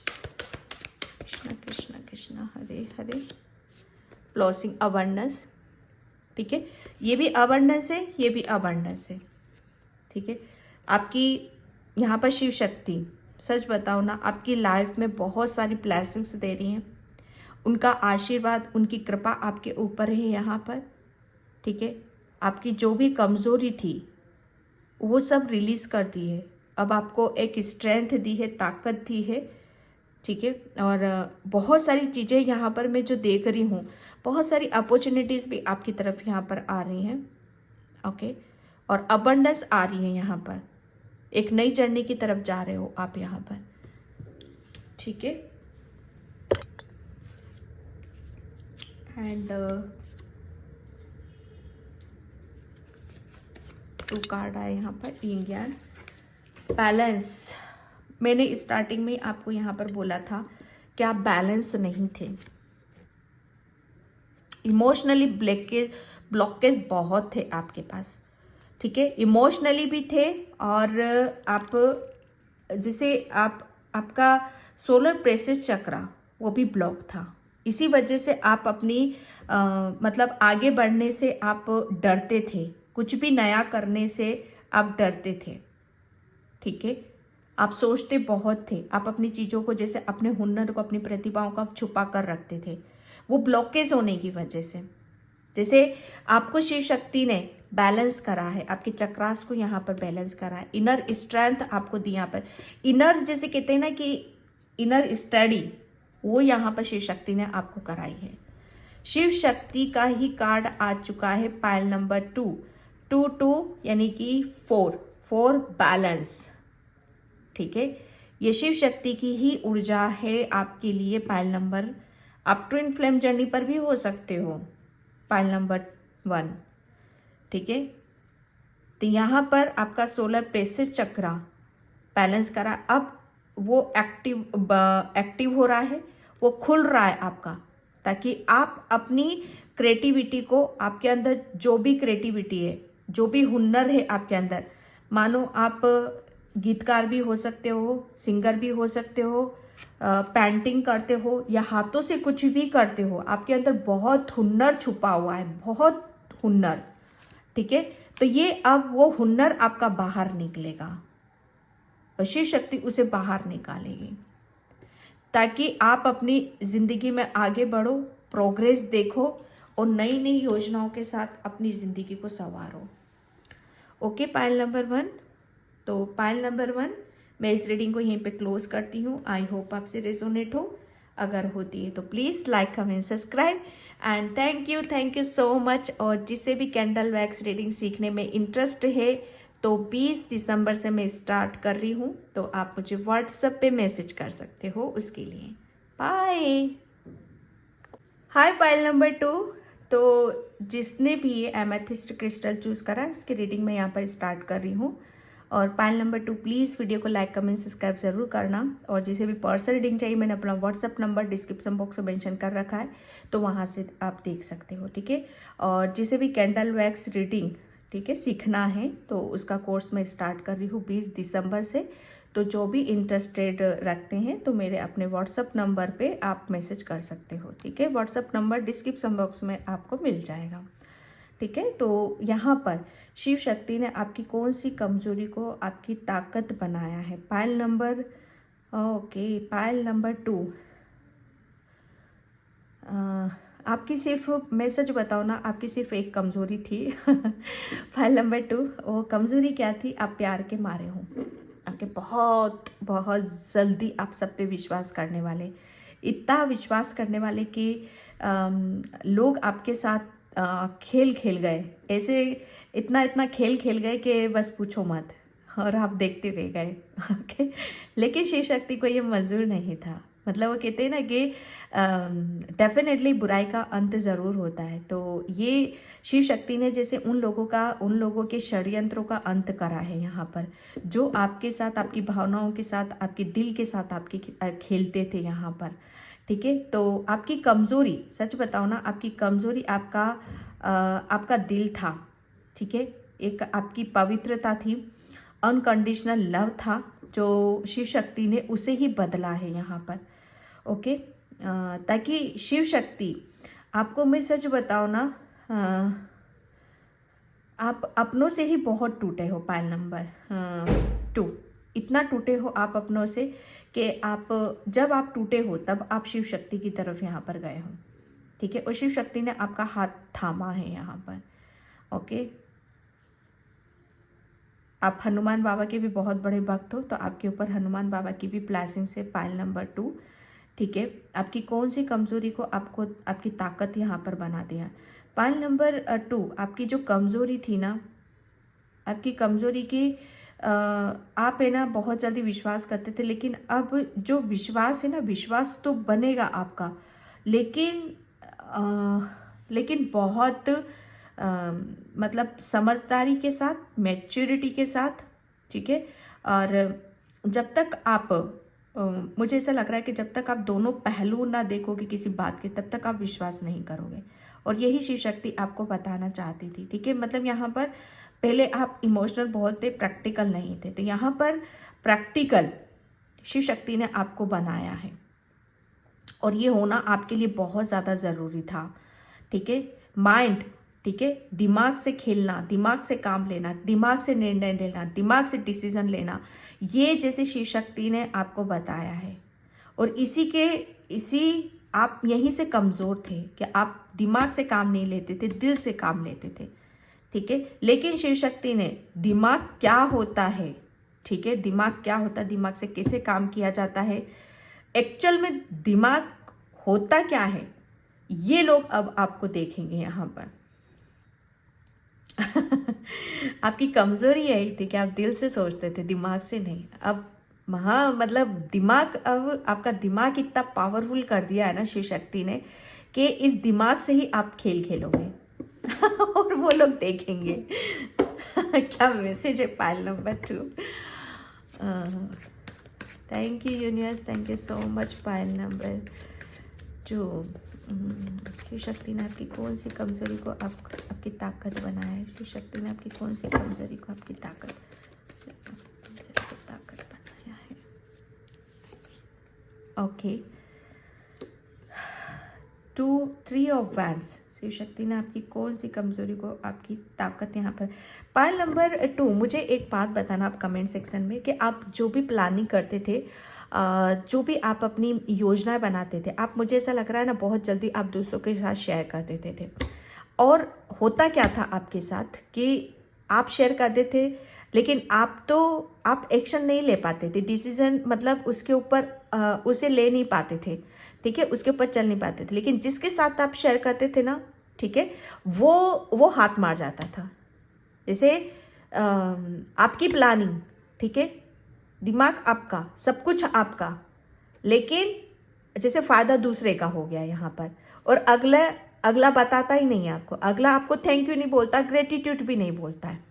Krishna Krishna Krishna Hare Hare. Flossing, abundance, ठीक है, ये भी अबंडेंस है, ये भी अबंडेंस है। ठीक है, आपकी यहाँ पर शिव शक्ति, सच बताओ ना, आपकी लाइफ में बहुत सारी ब्लेसिंग्स दे रही हैं। उनका आशीर्वाद, उनकी कृपा आपके ऊपर है यहाँ पर। ठीक है, आपकी जो भी कमज़ोरी थी वो सब रिलीज़ कर दी है। अब आपको एक स्ट्रेंथ दी है, ताकत दी है। ठीक है, और बहुत सारी चीज़ें यहाँ पर मैं जो देख रही हूँ, बहुत सारी अपॉर्चुनिटीज़ भी आपकी तरफ यहाँ पर आ रही हैं। ओके, और अबंडेंस आ रही है यहाँ पर, एक नई जर्नी की तरफ जा रहे हो आप यहाँ पर। ठीक है, एंड 2 कार्ड आए यहाँ पर। ज्ञान, बैलेंस, मैंने स्टार्टिंग में आपको यहाँ पर बोला था कि आप बैलेंस नहीं थे, इमोशनली ब्लॉकेज बहुत थे आपके पास। ठीक है, इमोशनली भी थे, और आप जैसे आपका सोलर प्लेक्सस चक्रा वो भी ब्लॉक था। इसी वजह से आप अपनी मतलब आगे बढ़ने से आप डरते थे, कुछ भी नया करने से आप डरते थे। ठीक है, आप सोचते बहुत थे, आप अपनी चीज़ों को, जैसे अपने हुनर को, अपनी प्रतिभाओं को आप छुपा कर रखते थे, वो ब्लॉकेज होने की वजह से। जैसे आपको शिव शक्ति ने बैलेंस करा है, आपके चक्रास को यहाँ पर बैलेंस करा है, इनर स्ट्रेंथ आपको दी यहाँ पर, इनर जैसे कहते हैं ना कि इनर स्टडी, वो यहाँ पर शिव शक्ति ने आपको कराई है। शिव शक्ति का ही कार्ड आ चुका है पाइल नंबर 2 यानी कि 4 बैलेंस। ठीक है, ये शिव शक्ति की ही ऊर्जा है आपके लिए। पायल नंबर, आप ट्विन फ्लेम जर्नी पर भी हो सकते हो। पायल नंबर 1, ठीक है। तो यहाँ पर आपका सोलर प्लेक्सस चक्रा बैलेंस करा, अब वो एक्टिव हो रहा है, वो खुल रहा है आपका, ताकि आप अपनी क्रिएटिविटी को, आपके अंदर जो भी क्रिएटिविटी है, जो भी हुनर है आपके अंदर, मानो आप गीतकार भी हो सकते हो, सिंगर भी हो सकते हो, पेंटिंग करते हो या हाथों से कुछ भी करते हो, आपके अंदर बहुत हुनर छुपा हुआ है, बहुत हुनर, ठीक है। तो ये अब वो हुनर आपका बाहर निकलेगा और शिव शक्ति उसे बाहर निकालेगी, ताकि आप अपनी जिंदगी में आगे बढ़ो, प्रोग्रेस देखो और नई नई योजनाओं के साथ अपनी जिंदगी को संवारो। Okay pile number 1। तो पायल नंबर 1, मैं इस रीडिंग को यहीं पे क्लोज करती हूँ। आई होप आपसे रेजोनेट हो, अगर होती है तो please like comment subscribe and thank you so much. और जिसे भी कैंडल वैक्स रीडिंग सीखने में इंटरेस्ट है तो 20 दिसंबर से मैं स्टार्ट कर रही हूँ, तो आप मुझे व्हाट्सएप पे मैसेज कर सकते हो उसके लिए। बाय। हाय पायल नंबर 2। तो जिसने भी ये एमेथिस्ट क्रिस्टल चूज़ करा, इसकी रीडिंग मैं यहाँ पर स्टार्ट कर रही हूँ। और पायल नंबर 2 प्लीज़ वीडियो को लाइक कमेंट सब्सक्राइब ज़रूर करना। और जिसे भी पर्सनल रीडिंग चाहिए, मैंने अपना व्हाट्सअप नंबर डिस्क्रिप्शन बॉक्स में मेंशन कर रखा है, तो वहाँ से आप देख सकते हो, ठीक है। और जिसे भी कैंडल वैक्स रीडिंग, ठीक है, सीखना है तो उसका कोर्स मैं स्टार्ट कर रही हूँ 20 दिसंबर से। तो जो भी इंटरेस्टेड रखते हैं तो मेरे अपने व्हाट्सअप नंबर पे आप मैसेज कर सकते हो, ठीक है। व्हाट्सअप नंबर डिस्क्रिप्शन बॉक्स में आपको मिल जाएगा, ठीक है। तो यहाँ पर शिव शक्ति ने आपकी कौन सी कमजोरी को आपकी ताकत बनाया है। पायल नंबर, ओके, पायल नंबर 2, आपकी सिर्फ, मैं सच बताऊँ ना, आपकी सिर्फ एक कमजोरी थी। फाइल नंबर 2, वो कमजोरी क्या थी? आप प्यार के मारे हो, आपके बहुत बहुत जल्दी आप सब पे विश्वास करने वाले, इतना विश्वास करने वाले कि लोग आपके साथ खेल खेल गए, ऐसे इतना इतना खेल खेल गए कि बस पूछो मत, और आप देखते रह गए। ओके, लेकिन शिव शक्ति को ये मंजूर नहीं था। मतलब वो कहते हैं ना कि डेफिनेटली बुराई का अंत ज़रूर होता है। तो ये शिव शक्ति ने जैसे उन लोगों के षड्यंत्रों का अंत करा है यहाँ पर, जो आपके साथ, आपकी भावनाओं के साथ, आपके दिल के साथ आपके खेलते थे यहाँ पर, ठीक है। तो आपकी कमज़ोरी, सच बताओ ना, आपकी कमज़ोरी आपका दिल था, ठीक है। एक आपकी पवित्रता थी, अनकंडीशनल लव था, जो शिव शक्ति ने उसे ही बदला है यहाँ पर। ओके, ताकि शिव शक्ति आपको, मैं सच बताऊँ ना, आप अपनों से ही बहुत टूटे हो। पायल नंबर 2, इतना टूटे हो आप अपनों से कि जब आप टूटे हो तब आप शिव शक्ति की तरफ यहाँ पर गए हो, ठीक है। और शिव शक्ति ने आपका हाथ थामा है यहाँ पर। ओके, आप हनुमान बाबा के भी बहुत बड़े भक्त हो, तो आपके ऊपर हनुमान बाबा की भी ब्लेसिंग्स है। पायल नंबर 2, ठीक है। आपकी कौन सी कमजोरी को आपको आपकी ताकत यहाँ पर बना दिया। पायल नंबर 2, आपकी जो कमजोरी थी ना, आपकी कमजोरी की आप है ना बहुत जल्दी विश्वास करते थे, लेकिन अब जो विश्वास है ना, विश्वास तो बनेगा आपका, लेकिन बहुत मतलब समझदारी के साथ, मैच्योरिटी के साथ, ठीक है। और जब तक आप मुझे ऐसा लग रहा है कि जब तक आप दोनों पहलू ना देखोगे किसी बात के, तब तक आप विश्वास नहीं करोगे। और यही शिव शक्ति आपको बताना चाहती थी, ठीक है। मतलब यहाँ पर पहले आप इमोशनल बहुत थे, प्रैक्टिकल नहीं थे, तो यहाँ पर प्रैक्टिकल शिव शक्ति ने आपको बनाया है, और ये होना आपके लिए बहुत ज़्यादा ज़रूरी था, ठीक है। माइंड, ठीक है, दिमाग से खेलना, दिमाग से काम लेना, दिमाग से निर्णय लेना, दिमाग से डिसीजन लेना, ये जैसे शिव शक्ति ने आपको बताया है। और इसी आप यहीं से कमज़ोर थे कि आप दिमाग से काम नहीं लेते थे, दिल से काम लेते थे, ठीक है। लेकिन शिव शक्ति ने दिमाग क्या होता है, ठीक है, दिमाग क्या होता है, दिमाग से कैसे काम किया जाता है, एक्चुअल में दिमाग होता क्या है, ये लोग अब आपको देखेंगे यहाँ पर। आपकी कमजोरी यही थी कि आप दिल से सोचते थे, दिमाग से नहीं। अब हाँ मतलब दिमाग, अब आपका दिमाग इतना पावरफुल कर दिया है ना शिव शक्ति ने कि इस दिमाग से ही आप खेल खेलोगे और वो लोग देखेंगे। क्या मैसेज है Payal number 2। Thank you universe, thank you so much Payal number 2। Shiv Shakti ने आपकी कौन सी कमजोरी को आपकी ताकत बनाया है? शिव शक्ति ने आपकी कौन सी कमजोरी को आपकी ताकत बनाया है? Okay, 3 of wands. Shiv Shakti ने आपकी कौन सी कमजोरी को आपकी ताकत यहाँ पर। पायल नंबर 2, मुझे एक बात बताना आप कमेंट सेक्शन में कि आप जो भी प्लानिंग करते थे, जो भी आप अपनी योजनाएं बनाते थे, आप, मुझे ऐसा लग रहा है ना, बहुत जल्दी आप दूसरों के साथ शेयर कर देते थे। और होता क्या था आपके साथ कि आप शेयर कर देते लेकिन आप एक्शन नहीं ले पाते थे, डिसीजन मतलब उसके ऊपर उसे ले नहीं पाते थे, ठीक है, उसके ऊपर चल नहीं पाते थे। लेकिन जिसके साथ आप शेयर करते थे ना, ठीक है, वो हाथ मार जाता था। जैसे आपकी प्लानिंग, ठीक है, दिमाग आपका, सब कुछ आपका, लेकिन जैसे फायदा दूसरे का हो गया यहाँ पर। और अगला बताता ही नहीं है आपको, अगला आपको थैंक यू नहीं बोलता, ग्रेटिट्यूड भी नहीं बोलता है,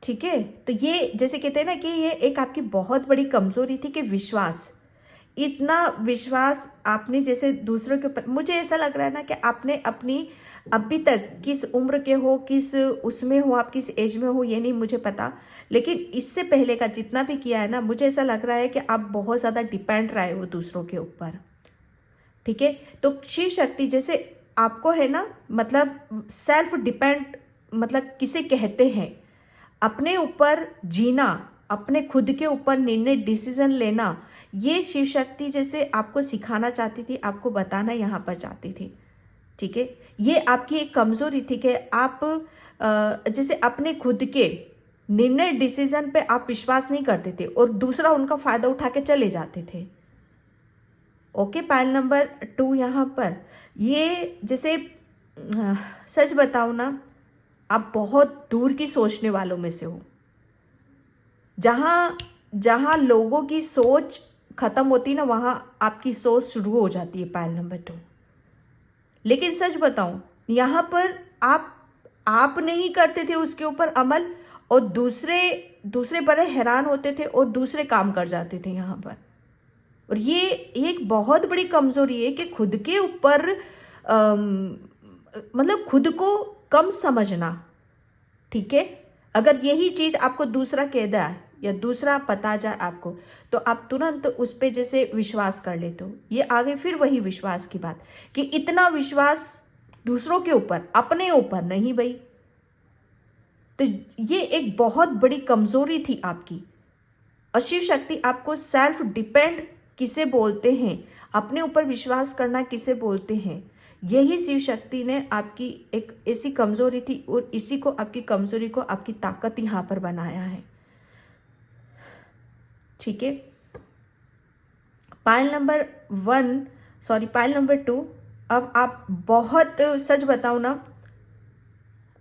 ठीक है। तो ये जैसे कहते हैं ना कि ये एक आपकी बहुत बड़ी कमजोरी थी कि विश्वास, इतना विश्वास आपने जैसे दूसरों के ऊपर, मुझे ऐसा लग रहा है ना कि आपने अपनी अभी तक किस उम्र के हो, किस उसमें हो, आप किस एज में हो ये नहीं मुझे पता, लेकिन इससे पहले का जितना भी किया है ना, मुझे ऐसा लग रहा है कि आप बहुत ज़्यादा डिपेंड रहे हो दूसरों के ऊपर, ठीक है। तो शिव शक्ति जैसे आपको है ना, मतलब सेल्फ डिपेंड, मतलब किसे कहते हैं, अपने ऊपर जीना, अपने खुद के ऊपर निर्णय, डिसीजन लेना, ये शिव शक्ति जैसे आपको सिखाना चाहती थी, आपको बताना यहाँ पर चाहती थी, ठीक है। ये आपकी एक कमजोरी थी कि आप जैसे अपने खुद के निर्णय, डिसीजन पे आप विश्वास नहीं करते थे और दूसरा उनका फायदा उठा के चले जाते थे। ओके, पायल नंबर 2 यहाँ पर ये जैसे सच बताओ ना, आप बहुत दूर की सोचने वालों में से हो, जहां लोगों की सोच खत्म होती ना, वहां आपकी सोच शुरू हो जाती है पायल नंबर 2। लेकिन सच बताऊं, यहां पर आप नहीं करते थे उसके ऊपर अमल, और दूसरे बड़े हैरान होते थे और दूसरे काम कर जाते थे यहां पर। और ये एक बहुत बड़ी कमजोरी है कि खुद के ऊपर मतलब खुद को कम समझना, ठीक है। अगर यही चीज आपको दूसरा कह दे या दूसरा पता जाए आपको, तो आप तुरंत उस पर जैसे विश्वास कर लेते हो। ये आगे फिर वही विश्वास की बात कि इतना विश्वास दूसरों के ऊपर, अपने ऊपर नहीं भाई। तो ये एक बहुत बड़ी कमजोरी थी आपकी। और शिव शक्ति आपको सेल्फ डिपेंड किसे बोलते हैं, अपने ऊपर विश्वास करना किसे बोलते हैं, यही शिव शक्ति ने आपकी एक ऐसी कमजोरी थी और इसी को, आपकी कमजोरी को आपकी ताकत यहां पर बनाया है, ठीक है। पायल नंबर 2, अब आप बहुत, सच बताओ ना,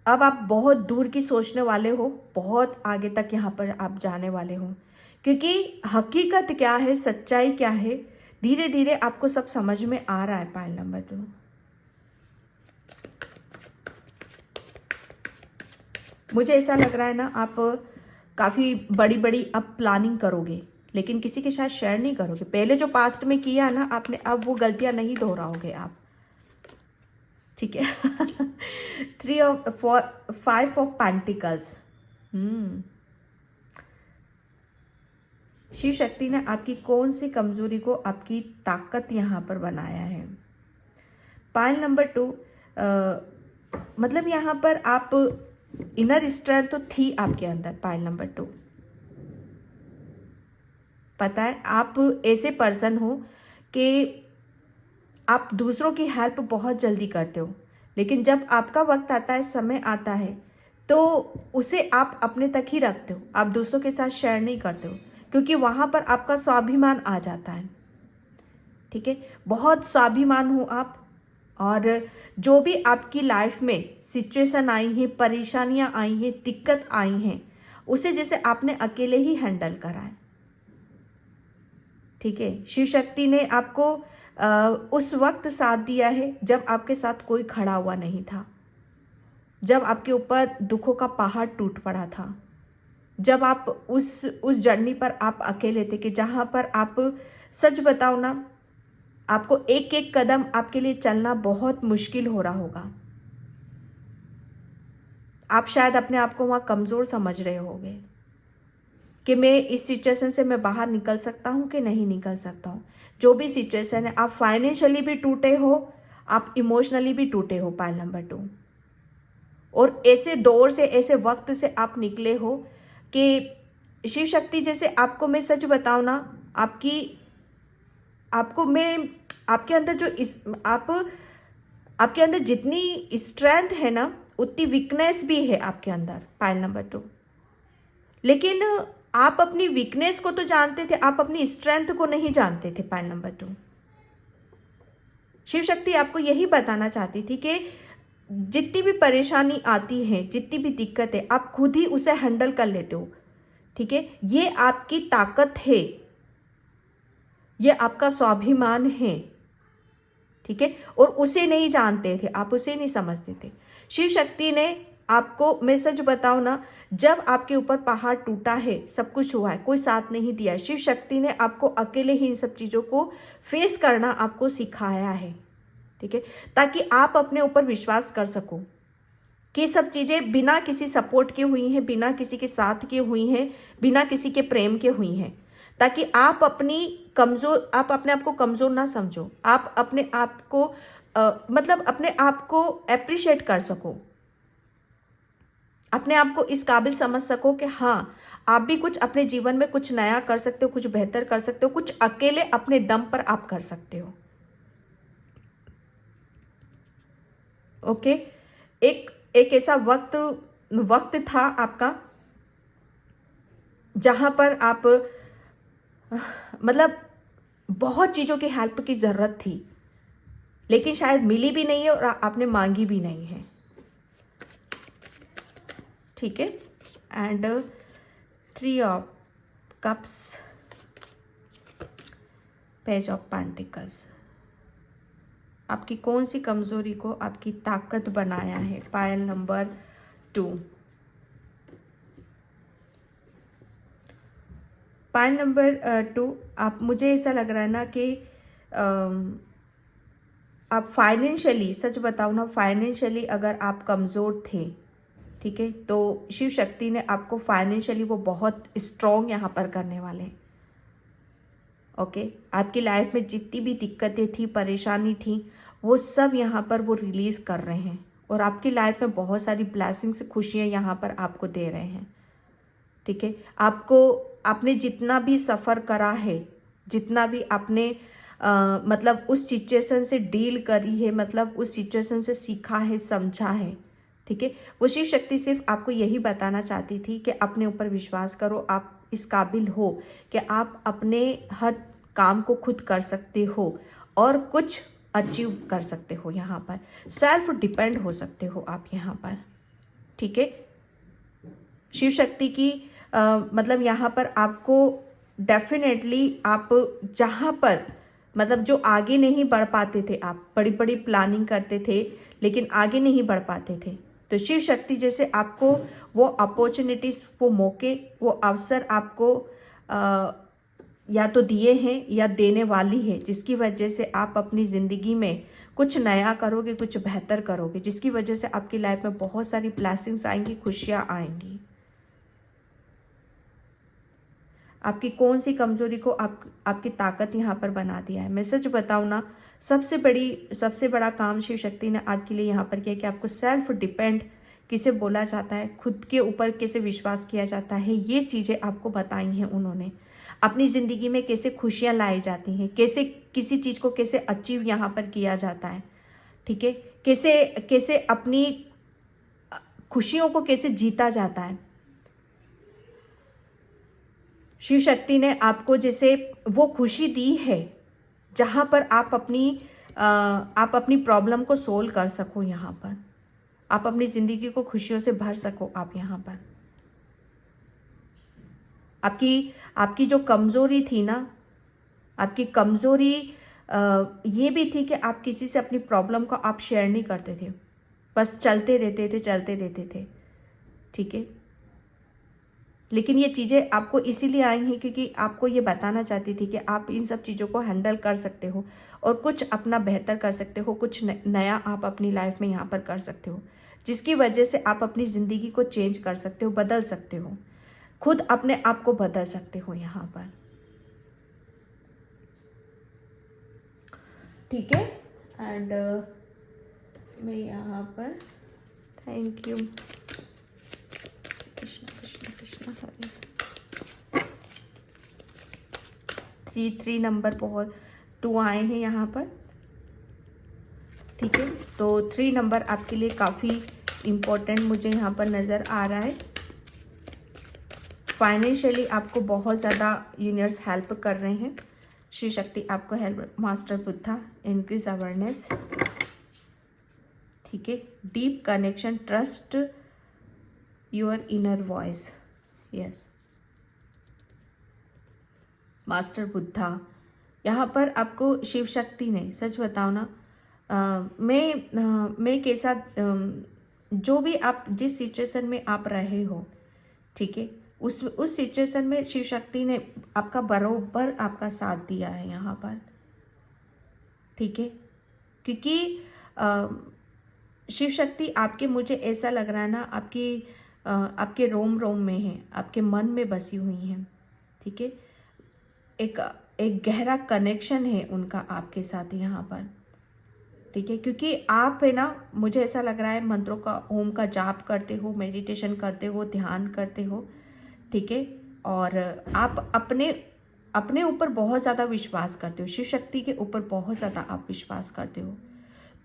अब आप बहुत दूर की सोचने वाले हो, बहुत आगे तक यहाँ पर आप जाने वाले हो, क्योंकि हकीकत क्या है, सच्चाई क्या है, धीरे धीरे आपको सब समझ में आ रहा है। पायल नंबर 2, मुझे ऐसा लग रहा है ना, आप काफी बड़ी अब प्लानिंग करोगे, लेकिन किसी के साथ शेयर नहीं करोगे। पहले जो पास्ट में किया ना आपने, अब वो गलतियां नहीं दोहराओगे आप, ठीक है। 5 ऑफ पेंटिकल्स। शिव शक्ति ने आपकी कौन सी कमजोरी को आपकी ताकत यहां पर बनाया है? पायल नंबर 2, मतलब यहां पर आप, इनर स्ट्रेंथ तो थी आपके अंदर। पायल नंबर 2, पता है आप ऐसे पर्सन हो कि आप दूसरों की हेल्प बहुत जल्दी करते हो, लेकिन जब आपका वक्त आता है, समय आता है, तो उसे आप अपने तक ही रखते हो, आप दूसरों के साथ शेयर नहीं करते हो, क्योंकि वहां पर आपका स्वाभिमान आ जाता है, ठीक है। बहुत स्वाभिमान हो आप, और जो भी आपकी लाइफ में सिचुएशन आई है, परेशानियां आई हैं, दिक्कत आई हैं, उसे जैसे आपने अकेले ही हैंडल करा है, ठीक है। शिव शक्ति ने आपको उस वक्त साथ दिया है जब आपके साथ कोई खड़ा हुआ नहीं था, जब आपके ऊपर दुखों का पहाड़ टूट पड़ा था, जब आप उस जर्नी पर आप अकेले थे, कि जहां पर आप, सच बताओ ना, आपको एक एक कदम आपके लिए चलना बहुत मुश्किल हो रहा होगा। आप शायद अपने आप को वहां कमजोर समझ रहे होगे कि मैं इस सिचुएशन से मैं बाहर निकल सकता हूं कि नहीं निकल सकता हूं। जो भी सिचुएशन है, आप फाइनेंशियली भी टूटे हो, आप इमोशनली भी टूटे हो, पाइल नंबर 2। और ऐसे दौर से, ऐसे वक्त से आप निकले हो कि शिव शक्ति जैसे, आपको मैं सच बताऊं ना, आपको मैं, आपके अंदर जो आपके अंदर जितनी स्ट्रेंथ है ना, उतनी वीकनेस भी है आपके अंदर, पाइल नंबर 2। लेकिन आप अपनी वीकनेस को तो जानते थे, आप अपनी स्ट्रेंथ को नहीं जानते थे, पाइल नंबर 2। शिव शक्ति आपको यही बताना चाहती थी कि जितनी भी परेशानी आती है, जितनी भी दिक्कत है, आप खुद ही उसे हैंडल कर लेते हो, ठीक है। ये आपकी ताकत है, ये आपका स्वाभिमान है, ठीक है। और उसे नहीं जानते थे आप, उसे नहीं समझते थे। शिव शक्ति ने आपको, मैं सच बताऊं ना, जब आपके ऊपर पहाड़ टूटा है, सब कुछ हुआ है, कोई साथ नहीं दिया, शिव शक्ति ने आपको अकेले ही इन सब चीजों को फेस करना आपको सिखाया है, ठीक है, ताकि आप अपने ऊपर विश्वास कर सको कि सब चीजें बिना किसी सपोर्ट के हुई हैं, बिना किसी के साथ के हुई हैं, बिना किसी के प्रेम के हुई हैं, ताकि आप आप अपने आप को कमजोर ना समझो, आप अपने आप को मतलब अपने आप को एप्रिशिएट कर सको, अपने आप को इस काबिल समझ सको कि हाँ, आप भी कुछ अपने जीवन में कुछ नया कर सकते हो, कुछ बेहतर कर सकते हो, कुछ अकेले अपने दम पर आप कर सकते हो। ओके। एक ऐसा वक्त था आपका जहां पर आप, मतलब बहुत चीजों की हेल्प की जरूरत थी, लेकिन शायद मिली भी नहीं है और आपने मांगी भी नहीं है, ठीक है। And 3 of cups, page of pentacles, आपकी कौन सी कमजोरी को आपकी ताकत बनाया है, पायल नंबर 2। पायल नंबर 2, आप, मुझे ऐसा लग रहा है ना कि आप फाइनेंशियली, सच बताओ ना, फाइनेंशियली अगर आप कमज़ोर थे, ठीक है, तो शिव शक्ति ने आपको फाइनेंशियली वो बहुत स्ट्रॉन्ग यहाँ पर करने वाले हैं। ओके। आपकी लाइफ में जितनी भी दिक्कतें थी, परेशानी थी, वो सब यहाँ पर वो रिलीज़ कर रहे हैं, और आपकी लाइफ में बहुत सारी ब्लेसिंग्स, खुशियाँ यहाँ पर आपको दे रहे हैं, ठीक है। आपने जितना भी सफ़र करा है, जितना भी आपने मतलब उस सिचुएशन से डील करी है, मतलब उस सिचुएशन से सीखा है, समझा है, ठीक है, वो शिव शक्ति सिर्फ आपको यही बताना चाहती थी कि अपने ऊपर विश्वास करो, आप इस काबिल हो कि आप अपने हर काम को खुद कर सकते हो और कुछ अचीव कर सकते हो, यहाँ पर सेल्फ डिपेंड हो सकते हो आप यहाँ पर, ठीक है। शिव शक्ति की मतलब यहाँ पर आपको डेफिनेटली, आप जहाँ पर, मतलब जो आगे नहीं बढ़ पाते थे, आप बड़ी बड़ी प्लानिंग करते थे लेकिन आगे नहीं बढ़ पाते थे, तो शिव शक्ति जैसे आपको वो अपॉर्चुनिटीज, वो मौके, वो अवसर आपको या तो दिए हैं या देने वाली है, जिसकी वजह से आप अपनी ज़िंदगी में कुछ नया करोगे, कुछ बेहतर करोगे, जिसकी वजह से आपकी लाइफ में बहुत सारी ब्लेसिंग्स आएंगी, खुशियाँ आएंगी। आपकी कौन सी कमजोरी को आपकी ताकत यहाँ पर बना दिया है। मैं सच बताऊँ ना, सबसे बड़ा काम शिव शक्ति ने आपके लिए यहाँ पर किया कि आपको सेल्फ डिपेंड किसे बोला जाता है, खुद के ऊपर कैसे विश्वास किया जाता है, ये चीज़ें आपको बताई हैं उन्होंने। अपनी ज़िंदगी में कैसे खुशियाँ लाई जाती हैं, कैसे किसी चीज़ को कैसे अचीव यहाँ पर किया जाता है, ठीक है, कैसे अपनी खुशियों को कैसे जीता जाता है। शिव शक्ति ने आपको जैसे वो खुशी दी है जहाँ पर आप अपनी प्रॉब्लम को सोल्व कर सको, यहाँ पर आप अपनी ज़िंदगी को खुशियों से भर सको। आप यहाँ पर आपकी जो कमज़ोरी थी ना, आपकी कमज़ोरी ये भी थी कि आप किसी से अपनी प्रॉब्लम को आप शेयर नहीं करते थे, बस चलते रहते थे, ठीक है। लेकिन ये चीज़ें आपको इसीलिए आई हैं क्योंकि आपको ये बताना चाहती थी कि आप इन सब चीज़ों को हैंडल कर सकते हो और कुछ अपना बेहतर कर सकते हो, कुछ नया आप अपनी लाइफ में यहाँ पर कर सकते हो, जिसकी वजह से आप अपनी ज़िंदगी को चेंज कर सकते हो, बदल सकते हो, खुद अपने आप को बदल सकते हो यहाँ पर, ठीक है। एंड मैं यहाँ पर thank you Krishna Krishna Krishna Hare 3 number बहुत 2 आए हैं यहाँ पर, ठीक है। तो 3 नंबर आपके लिए काफ़ी इम्पोर्टेंट मुझे यहाँ पर नज़र आ रहा है। फाइनेंशियली आपको बहुत ज़्यादा यूनिवर्स हेल्प कर रहे हैं, शिव शक्ति आपको help, master Buddha increase awareness, ठीक है। Deep connection, trust your inner voice, yes master Buddha. यहाँ पर आपको शिव शक्ति ने, सच बताओ ना, मैं के साथ जो भी आप जिस सिचुएशन में आप रहे हो, ठीक है, उस सिचुएशन में शिव शक्ति ने आपका बरोबर आपका साथ दिया है यहाँ पर, ठीक है। क्योंकि शिव शक्ति आपके, मुझे ऐसा लग रहा है ना, आपके रोम रोम में है, आपके मन में बसी हुई हैं, ठीक है। एक गहरा कनेक्शन है उनका आपके साथ यहाँ पर, ठीक है। क्योंकि आप है ना, मुझे ऐसा लग रहा है मंत्रों का, ओम का जाप करते हो, मेडिटेशन करते हो, ध्यान करते हो, ठीक है। और आप अपने ऊपर बहुत ज़्यादा विश्वास करते हो, शिव शक्ति के ऊपर बहुत ज़्यादा आप विश्वास करते हो।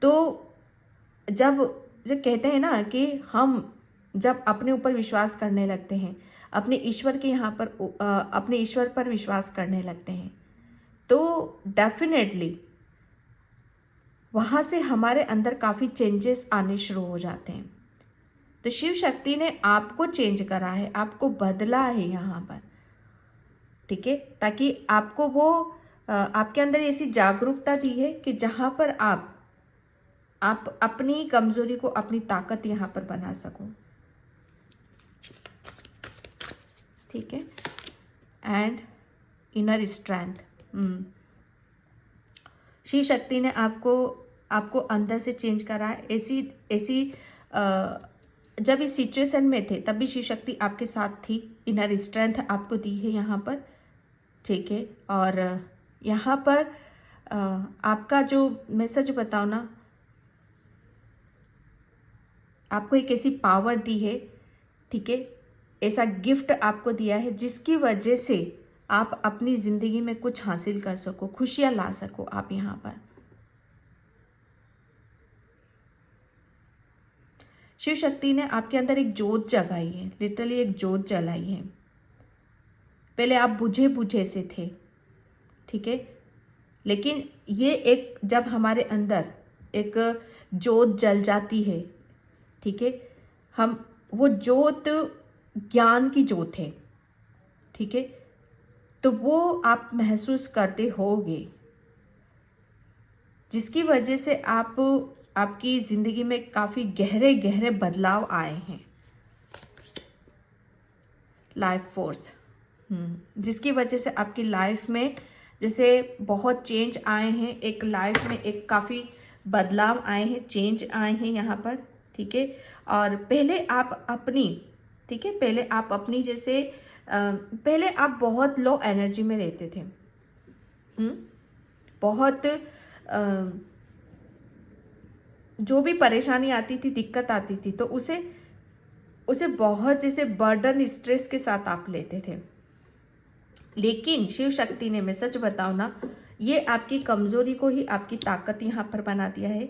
तो जब कहते हैं ना कि हम जब अपने ऊपर विश्वास करने लगते हैं, अपने ईश्वर के यहाँ पर अपने ईश्वर पर विश्वास करने लगते हैं, तो डेफिनेटली वहाँ से हमारे अंदर काफ़ी चेंजेस आने शुरू हो जाते हैं। तो शिव शक्ति ने आपको चेंज करा है, आपको बदला है यहाँ पर, ठीक है, ताकि आपको वो आपके अंदर ऐसी जागरूकता दी है कि जहाँ पर आप अपनी कमजोरी को अपनी ताकत यहाँ पर बना सको, ठीक है। And inner strength, Shiv Shakti ने आपको अंदर से चेंज करा है। ऐसी जब इस सिचुएशन में थे तब भी शिव शक्ति आपके साथ थी, इनर स्ट्रेंथ आपको दी है यहाँ पर, ठीक है। और यहाँ पर आपका जो, मैं सच बताऊँ ना, आपको एक ऐसी पावर दी है, ठीक है, ऐसा गिफ्ट आपको दिया है जिसकी वजह से आप अपनी ज़िंदगी में कुछ हासिल कर सको, खुशियाँ ला सको आप यहाँ पर। शिव शक्ति ने आपके अंदर एक जोत जगाई है, लिटरली एक जोत जलाई है। पहले आप बुझे से थे, ठीक है, लेकिन ये एक, जब हमारे अंदर एक जोत जल जाती है, ठीक है, हम वो जोत ज्ञान की जोत है, ठीक है, तो वो आप महसूस करते होगे, जिसकी वजह से आपकी ज़िंदगी में काफ़ी गहरे गहरे बदलाव आए हैं, लाइफ फोर्स, जिसकी वजह से आपकी लाइफ में जैसे बहुत चेंज आए हैं, एक लाइफ में एक काफ़ी बदलाव आए हैं, चेंज आए हैं यहाँ पर, ठीक है। और पहले आप अपनी, ठीक है, पहले आप अपनी जैसे पहले आप बहुत लो एनर्जी में रहते थे, बहुत जो भी परेशानी आती थी, दिक्कत आती थी, तो उसे बहुत जैसे बर्डन, स्ट्रेस के साथ आप लेते थे। लेकिन शिव शक्ति ने, मैं सच बताऊं ना, ये आपकी कमजोरी को ही आपकी ताकत यहाँ पर बना दिया है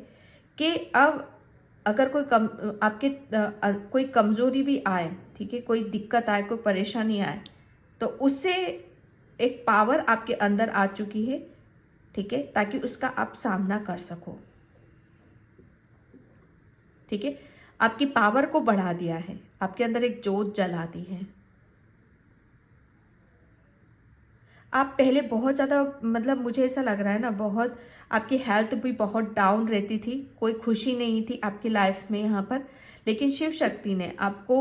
कि अब अगर कोई कमजोरी भी आए, ठीक है, कोई दिक्कत आए, कोई परेशानी आए, तो उससे एक पावर आपके अंदर आ चुकी है, ठीक है, ताकि उसका आप सामना कर सको, ठीक है। आपकी पावर को बढ़ा दिया है, आपके अंदर एक जोत जला दी है। आप पहले बहुत ज़्यादा, मतलब मुझे ऐसा लग रहा है ना, बहुत आपकी हेल्थ भी बहुत डाउन रहती थी, कोई खुशी नहीं थी आपकी लाइफ में यहाँ पर। लेकिन शिव शक्ति ने आपको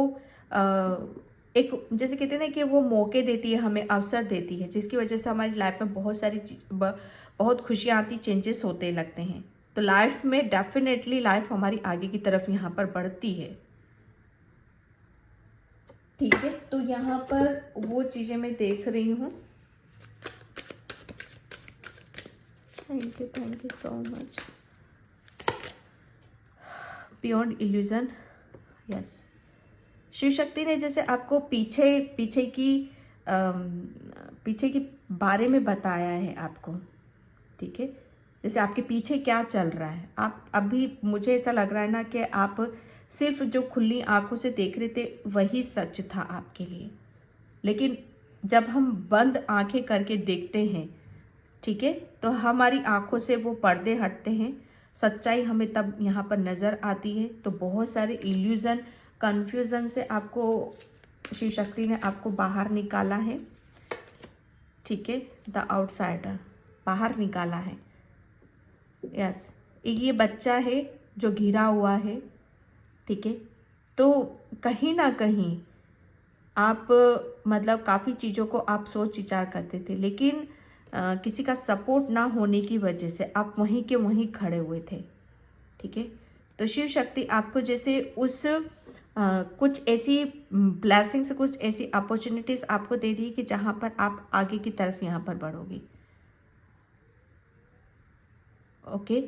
एक, जैसे कहते हैं ना कि वो मौके देती है, हमें अवसर देती है, जिसकी वजह से हमारी लाइफ में बहुत सारी बहुत खुशियाँ आती, चेंजेस होते लगते हैं। तो लाइफ में डेफिनेटली लाइफ हमारी आगे की तरफ यहाँ पर बढ़ती है। ठीक है, तो यहाँ पर वो चीज़ें मैं देख रही हूँ। Thank you so much. Beyond illusion, yes. Shiv Shakti ने जैसे आपको पीछे की बारे में बताया है आपको, ठीक है, जैसे आपके पीछे क्या चल रहा है। आप अभी, मुझे ऐसा लग रहा है ना कि आप सिर्फ जो खुली आंखों से देख रहे थे वही सच था आपके लिए, लेकिन जब हम बंद आंखें करके देखते हैं, ठीक है, तो हमारी आंखों से वो पर्दे हटते हैं, सच्चाई हमें तब यहाँ पर नज़र आती है। तो बहुत सारे इल्यूजन, कन्फ्यूज़न से आपको शिव शक्ति ने आपको बाहर निकाला है, ठीक है, द आउटसाइडर बाहर निकाला है, यस। ये बच्चा है जो घिरा हुआ है, ठीक है, तो कहीं ना कहीं आप, मतलब काफ़ी चीज़ों को आप सोच विचार करते थे, लेकिन किसी का सपोर्ट ना होने की वजह से आप वहीं के वहीं खड़े हुए थे, ठीक है। तो शिव शक्ति आपको जैसे उस कुछ ऐसी ब्लेसिंग्स, कुछ ऐसी अपॉर्चुनिटीज़ आपको दे दी कि जहाँ पर आप आगे की तरफ यहाँ पर बढ़ोगे, ओके।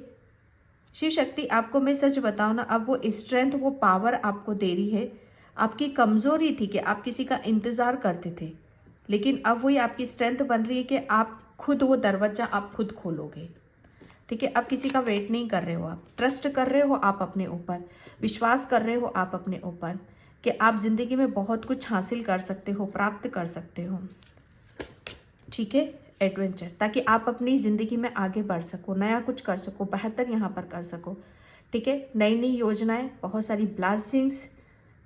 शिव शक्ति आपको, मैं सच बताऊँ ना, अब वो स्ट्रेंथ, वो पावर आपको दे रही है। आपकी कमज़ोरी थी कि आप किसी का इंतज़ार करते थे, लेकिन अब वही आपकी स्ट्रेंथ बन रही है कि आप खुद वो दरवाज़ा आप खुद खोलोगे, ठीक है। अब किसी का वेट नहीं कर रहे हो, आप ट्रस्ट कर रहे हो, आप अपने ऊपर विश्वास कर रहे हो, आप अपने ऊपर, कि आप ज़िंदगी में बहुत कुछ हासिल कर सकते हो, प्राप्त कर सकते हो, ठीक है। एडवेंचर, ताकि आप अपनी ज़िंदगी में आगे बढ़ सको, नया कुछ कर सको, बेहतर यहाँ पर कर सको, ठीक है। नई नई योजनाएं, बहुत सारी ब्लेसिंग्स,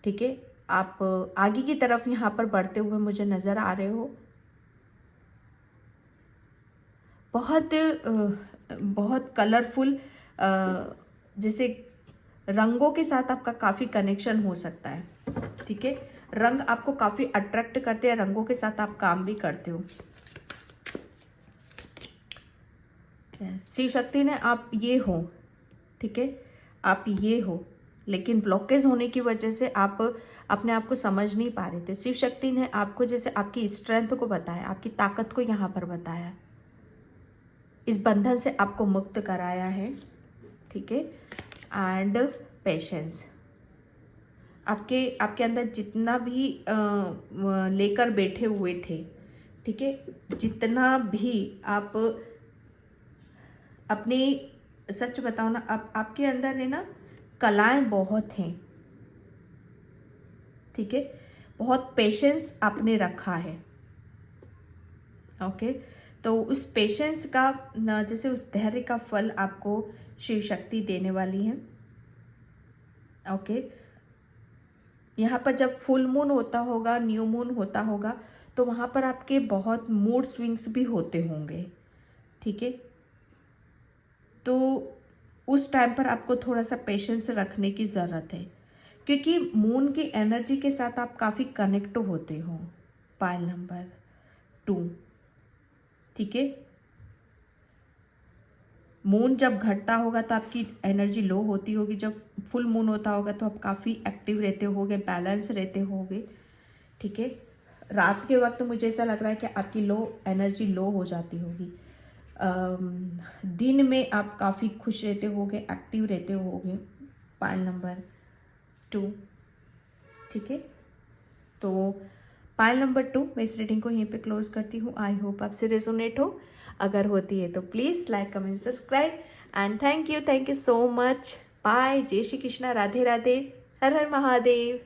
ठीक है। आप आगे की तरफ यहाँ पर बढ़ते हुए मुझे नज़र आ रहे हो। बहुत कलरफुल, जैसे रंगों के साथ आपका काफ़ी कनेक्शन हो सकता है, ठीक है। रंग आपको काफ़ी अट्रैक्ट करते हैं, रंगों के साथ आप काम भी करते हो। शिव शक्ति ने, आप ये हो, ठीक है, आप ये हो, लेकिन ब्लॉकेज होने की वजह से आप अपने आप को समझ नहीं पा रहे थे। शिव शक्ति ने आपको जैसे आपकी स्ट्रेंथ को बताया, आपकी ताकत को यहाँ पर बताया, इस बंधन से आपको मुक्त कराया है, ठीक है। एंड पेशेंस, आपके अंदर जितना भी लेकर बैठे हुए थे, ठीक है, जितना भी आप अपनी, सच बताओ ना, आपके अंदर है ना, कलाएं बहुत हैं, ठीक है, बहुत पेशेंस आपने रखा है, ओके। तो उस पेशेंस का, जैसे उस धैर्य का फल आपको शिव शक्ति देने वाली है, ओके। यहाँ पर जब फुल मून होता होगा, न्यू मून होता होगा, तो वहाँ पर आपके बहुत मूड स्विंग्स भी होते होंगे, ठीक है। तो उस टाइम पर आपको थोड़ा सा पेशेंस रखने की ज़रूरत है, क्योंकि मून की एनर्जी के साथ आप काफ़ी कनेक्ट होते हो। पायल नंबर 2, ठीक है। मून जब घटता होगा तो आपकी एनर्जी लो होती होगी, जब फुल मून होता होगा तो आप काफ़ी एक्टिव रहते होगे, बैलेंस रहते होगे, ठीक है। रात के वक्त मुझे ऐसा लग रहा है कि आपकी एनर्जी लो हो जाती होगी। दिन में आप काफ़ी खुश रहते होगे, एक्टिव रहते होगे। पायल नंबर 2, ठीक है। तो पायल नंबर 2, मैं इस रीडिंग को यहीं पे क्लोज करती हूँ। आई होप आपसे रेजोनेट हो, अगर होती है तो please like, comment, subscribe and thank you so much. Bye, जय श्री कृष्णा, राधे राधे, हर हर महादेव।